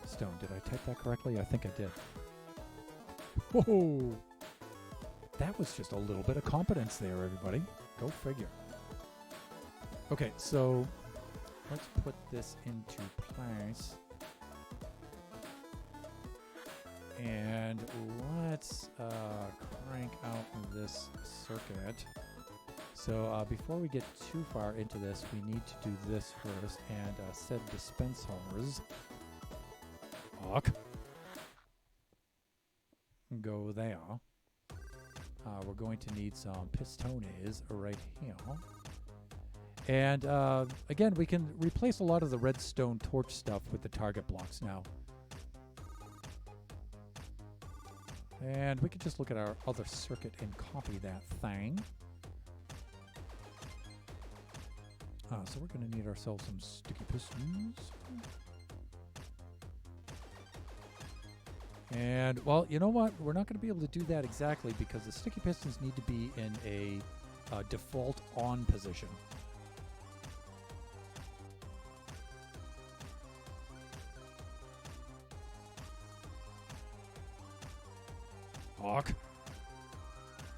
[SPEAKER 1] Stone. Did I type that correctly? I think I did. Whoa! That was just a little bit of competence there, everybody. Go figure. Okay, so let's put this into place. And let's crank out this circuit. So before we get too far into this, we need to do this first and set dispensers. Ok. Go there. We're going to need some pistones right here. And again, we can replace a lot of the redstone torch stuff with the target blocks now. And we can just look at our other circuit and copy that thing. So we're going to need ourselves some sticky pistons. And, well, you know what? We're not going to be able to do that exactly because the sticky pistons need to be in a default on position. Ok.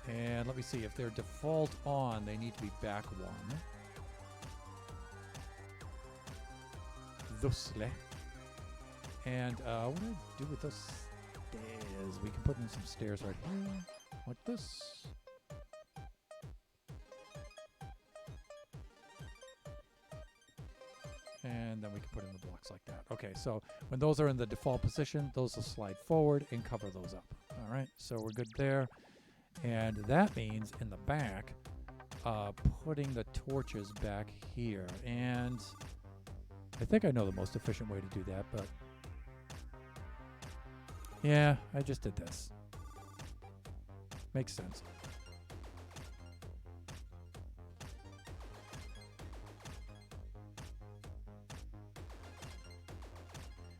[SPEAKER 1] And let me see. If they're default on, they need to be back one. Thusly. And what do I do with those stairs? We can put in some stairs right here, like this. And then we can put in the blocks like that. Okay, so when those are in the default position, those will slide forward and cover those up. All right, so we're good there. And that means in the back, putting the torches back here. And I think I know the most efficient way to do that, but yeah, I just did this. Makes sense.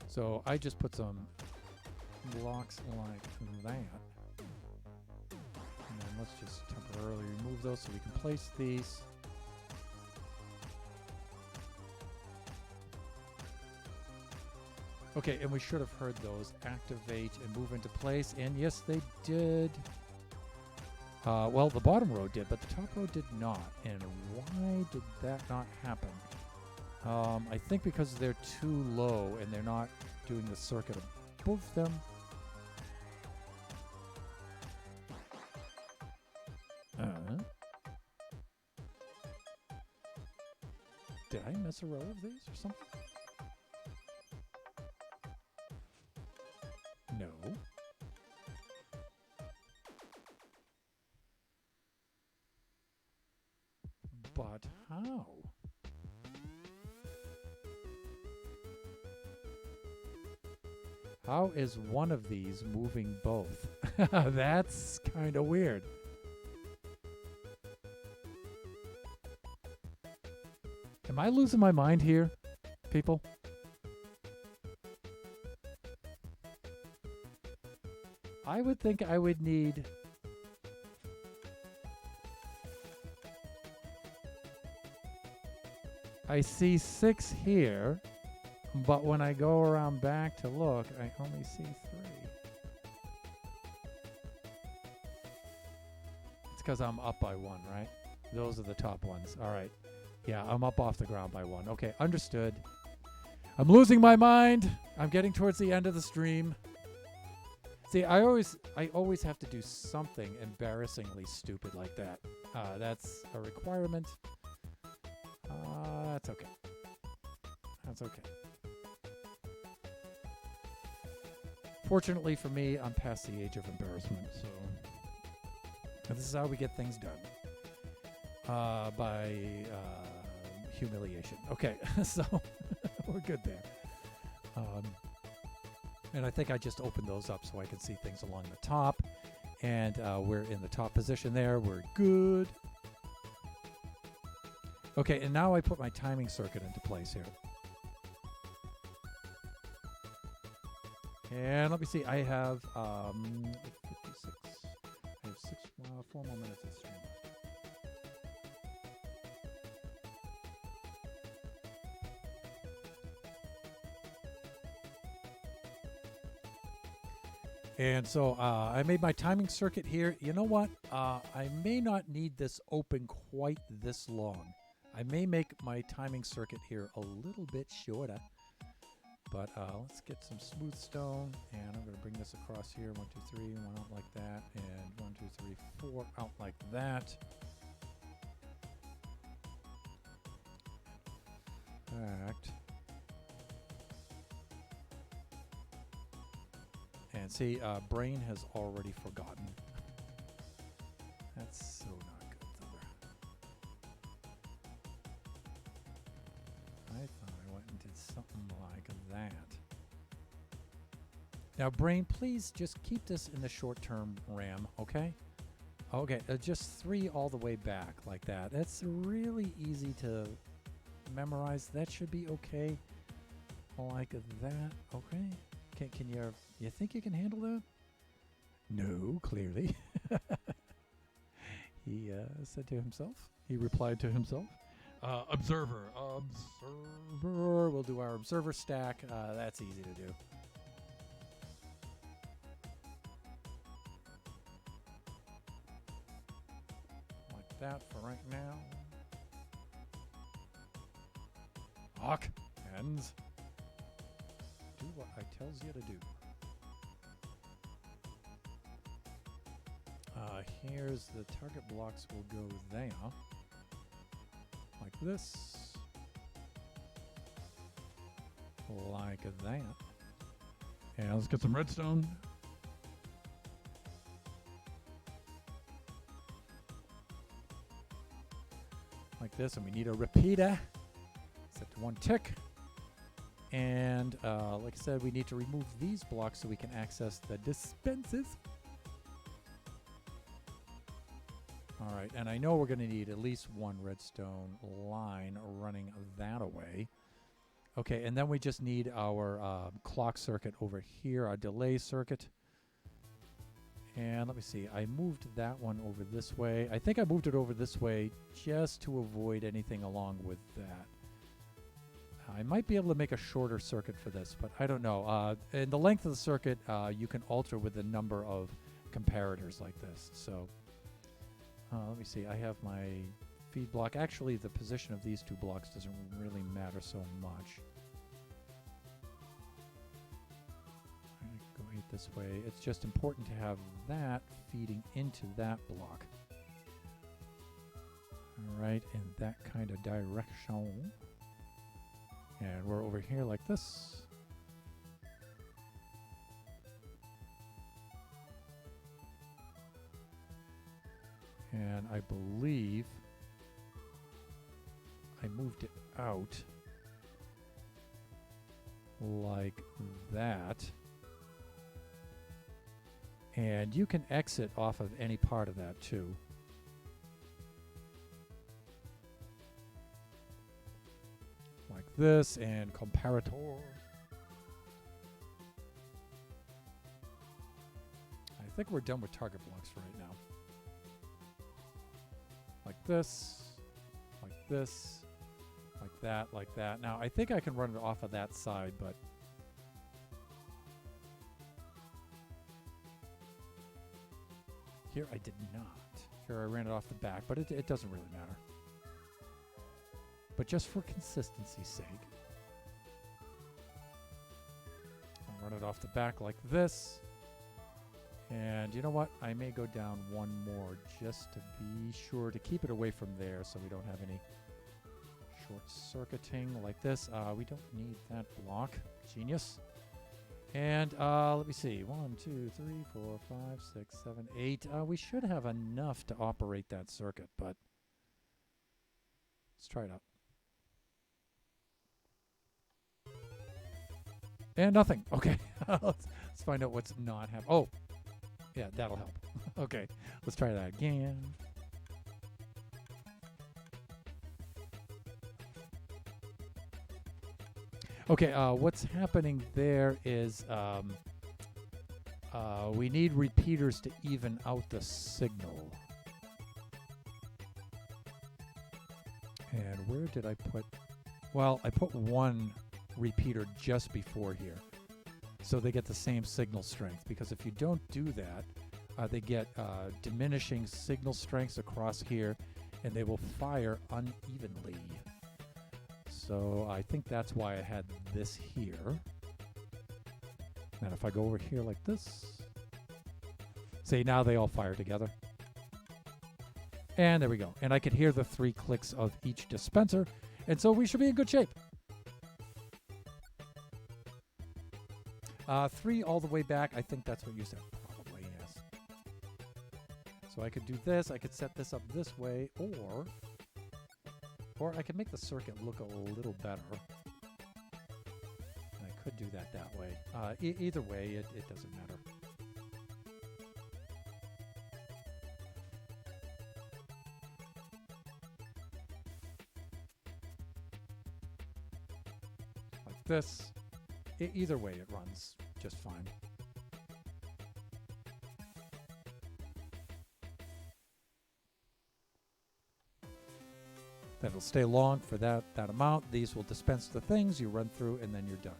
[SPEAKER 1] So I just put some blocks like that. And then let's just temporarily remove those so we can place these. Okay, and we should have heard those activate and move into place, and yes, they did. Well, the bottom row did, but the top row did not. And why did that not happen? I think because they're too low and they're not doing the circuit above them. Did I miss a row of these or something? No. But how? How is one of these moving both? That's kind of weird. Am I losing my mind here, people? I would think I would need... I see 6 here, but when I go around back to look, I only see 3. It's because I'm up by 1, right? Those are the top ones. All right. Yeah, I'm up off the ground by 1. Okay, understood. I'm losing my mind. I'm getting towards the end of the stream. See, I always have to do something embarrassingly stupid like that. That's a requirement. That's okay. That's okay. Fortunately for me, I'm past the age of embarrassment, so this is how we get things done. By humiliation. Okay, so we're good there. And I think I just opened those up so I can see things along the top. And we're in the top position there. We're good. Okay, and now I put my timing circuit into place here. And let me see. I have 56. I have 4 more minutes of stream. And so I made my timing circuit here. You know what? I may not need this open quite this long. I may make my timing circuit here a little bit shorter. But let's get some smooth stone, and I'm going to bring this across here. 1, 2, 3, 1 out like that, and 1, 2, 3, 4 out like that. Fact. And see, Brain has already forgotten. That's so not good, Thunder. I thought I went and did something like that. Now, Brain, please just keep this in the short-term RAM, okay? Okay, just 3 all the way back like that. That's really easy to memorize. That should be okay. Like that, okay? Can you think you can handle that? No, clearly. He said to himself. He replied to himself. Observer. We'll do our observer stack. That's easy to do. Like that for right now. Hawk. Hands. Do what I tells you to do. Here's the target blocks will go there. Like this. Like that. And let's get some redstone. Like this, and we need a repeater. Set to 1 tick. And like I said, we need to remove these blocks so we can access the dispensers. All right, and I know we're going to need at least 1 redstone line running that away. Okay, and then we just need our clock circuit over here, our delay circuit. And let me see, I moved that one over this way. I think I moved it over this way just to avoid anything along with that. I might be able to make a shorter circuit for this, but I don't know. And the length of the circuit, you can alter with the number of comparators like this. So let me see. I have my feed block. Actually, the position of these 2 blocks doesn't really matter so much. Go 8 this way. It's just important to have that feeding into that block. All right, in that kind of direction. And we're over here like this. And I believe I moved it out like that. And you can exit off of any part of that too. Like this, and comparator. I think we're done with target blocks for right now. Like this, like that. Now, I think I can run it off of that side, but here I did not. Here I ran it off the back, but it doesn't really matter. But just for consistency's sake, I'll run it off the back like this. And you know what? I may go down 1 more just to be sure to keep it away from there so we don't have any short circuiting like this. We don't need that block. Genius. And let me see. 1, 2, 3, 4, 5, 6, 7, 8. We should have enough to operate that circuit, but let's try it out. And nothing. Okay. let's find out what's not happening. Oh, yeah, that'll help. Okay, let's try that again. Okay, what's happening there is we need repeaters to even out the signal. And where did I put... Well, I put 1 repeater just before here, so they get the same signal strength. Because if you don't do that, they get diminishing signal strengths across here, and they will fire unevenly. So I think that's why I had this here. And if I go over here like this, see, now they all fire together. And there we go. And I can hear the 3 clicks of each dispenser. And so we should be in good shape. 3 all the way back. I think that's what you said. Probably, yes. So I could do this. I could set this up this way. Or I could make the circuit look a little better. And I could do that way. Either way, it doesn't matter. This, either way it runs just fine. That'll stay long for that amount. These will dispense the things, you run through, and then you're done.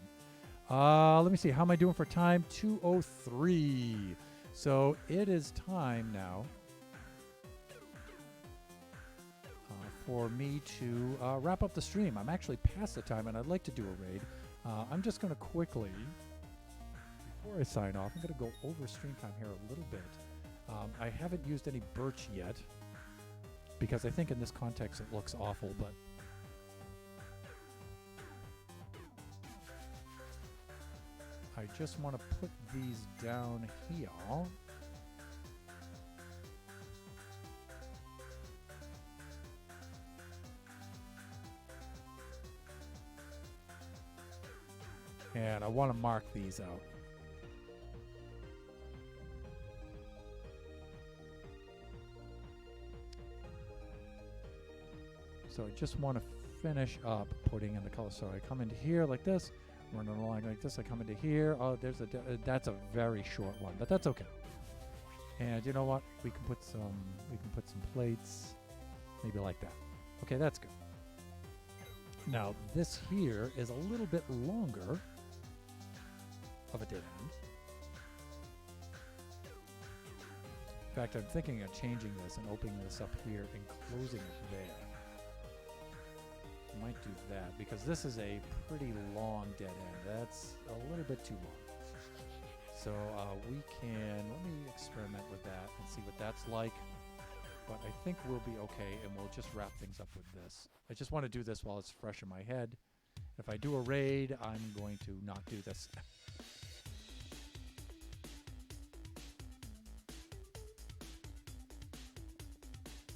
[SPEAKER 1] Let me see, how am I doing for time? 2:03. So it is time now for me to wrap up the stream. I'm actually past the time, and I'd like to do a raid. I'm just going to quickly, before I sign off, I'm going to go over stream time here a little bit. I haven't used any birch yet, because I think in this context it looks awful, but I just want to put these down here. And I want to mark these out. So I just want to finish up putting in the color. So I come into here like this, run along like this. I come into here. Oh, there's that's a very short one, but that's okay. And you know what? We can put some plates, maybe like that. Okay, that's good. Now this here is a little bit longer of a dead end. In fact, I'm thinking of changing this and opening this up here and closing it there. I might do that because this is a pretty long dead end. That's a little bit too long. So let me experiment with that and see what that's like. But I think we'll be okay, and we'll just wrap things up with this. I just want to do this while it's fresh in my head. If I do a raid, I'm going to not do this.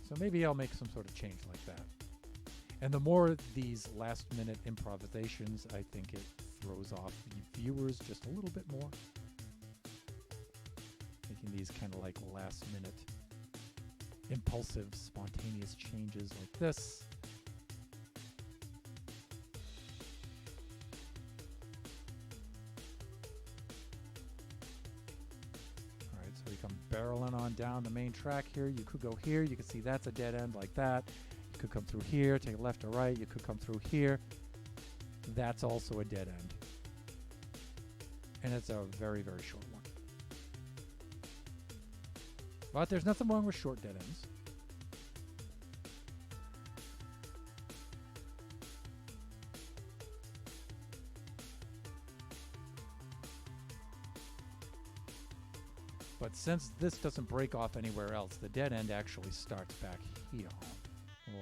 [SPEAKER 1] So maybe I'll make some sort of change like that. And the more these last-minute improvisations, I think it throws off viewers just a little bit more. Making these kind of like last-minute, impulsive, spontaneous changes like this. Alright, so we come barreling on down the main track here. You could go here. You can see that's a dead end like that. You could come through here, take left or right. You could come through here. That's also a dead end. And it's a very, very short one. But there's nothing wrong with short dead ends. But since this doesn't break off anywhere else, the dead end actually starts back here,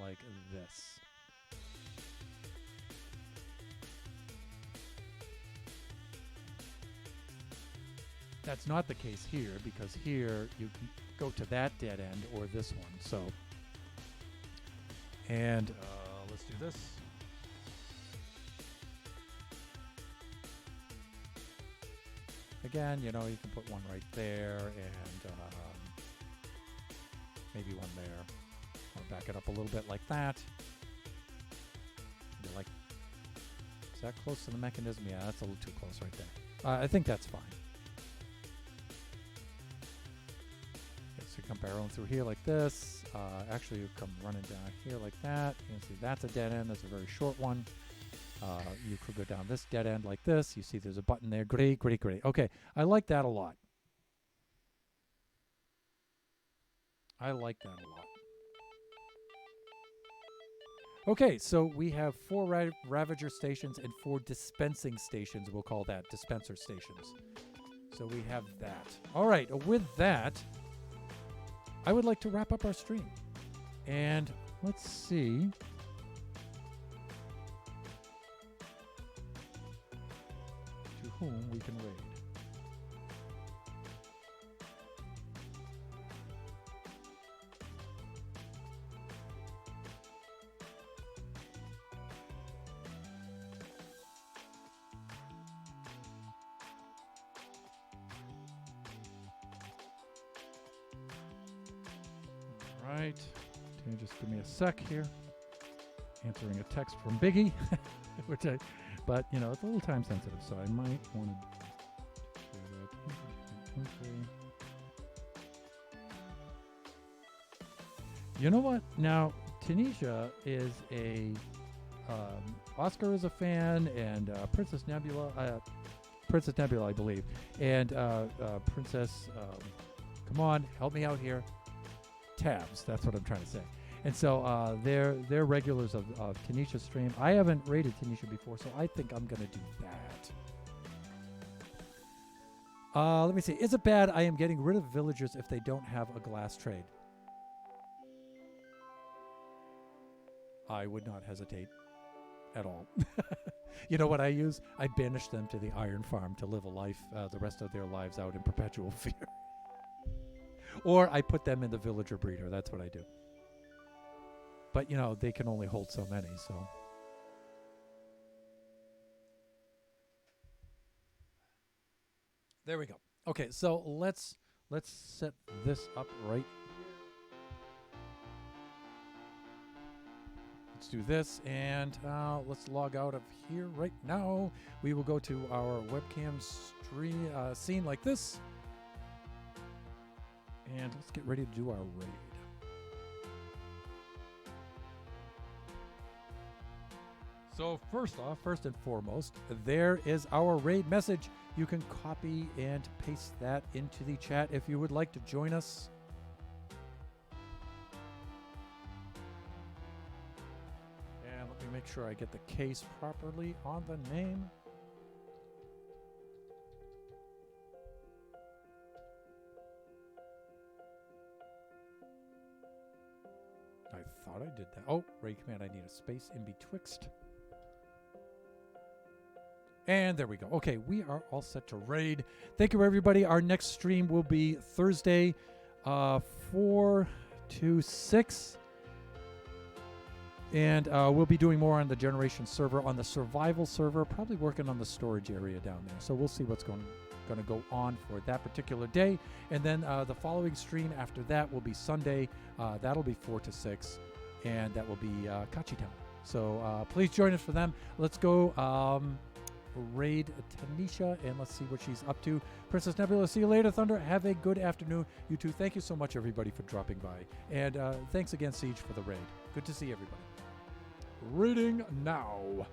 [SPEAKER 1] like this. That's not the case here, because here you can go to that dead end or this one. So, and let's do this. Again, you know, you can put one right there and maybe one there. I'll back it up a little bit like that. Like, is that close to the mechanism? Yeah, that's a little too close right there. I think that's fine. Okay, so you come barreling through here like this. Actually, you come running down here like that. You can see that's a dead end. That's a very short one. You could go down this dead end like this. You see there's a button there. Great, great, great. Okay, I like that a lot. I like that a lot. Okay, so we have 4 Ravager stations and 4 dispensing stations. We'll call that dispenser stations. So we have that. All right, with that, I would like to wrap up our stream. And let's see. To whom we can raid. Right. Can you just give me a sec here? Answering a text from Biggie, but you know, it's a little time sensitive, so I might want to share that. Okay. You know what? Now, Tanisha is Oscar is a fan, and Princess Nebula, I believe, and Princess, come on, help me out here. Tabs, that's what I'm trying to say. And so they're regulars of Tanisha's stream. I haven't rated Tanisha before, so I think I'm going to do that. Let me see. Is it bad I am getting rid of villagers if they don't have a glass trade? I would not hesitate at all. You know what I use? I banish them to the iron farm to live a life, the rest of their lives out in perpetual fear. Or I put them in the villager breeder. That's what I do. But, you know, they can only hold so many, so. There we go. Okay, so let's set this up right here. Let's do this, and let's log out of here right now. We will go to our webcam stream scene like this. And let's get ready to do our raid. So first and foremost, there is our raid message. You can copy and paste that into the chat if you would like to join us. And let me make sure I get the case properly on the name. I thought I did that. Oh, raid command, I need a space in betwixt. And there we go. Okay, we are all set to raid. Thank you, everybody. Our next stream will be Thursday, 4 to 6. And we'll be doing more on the Generation server, on the survival server, probably working on the storage area down there. So we'll see what's going to go on for that particular day. And then the following stream after that will be Sunday. That'll be 4 to 6. And that will be Kachi Town. So please join us for them. Let's go raid Tanisha, and let's see what she's up to. Princess Nebula, see you later, Thunder. Have a good afternoon. You too. Thank you so much, everybody, for dropping by. And thanks again, Siege, for the raid. Good to see everybody. Raiding now.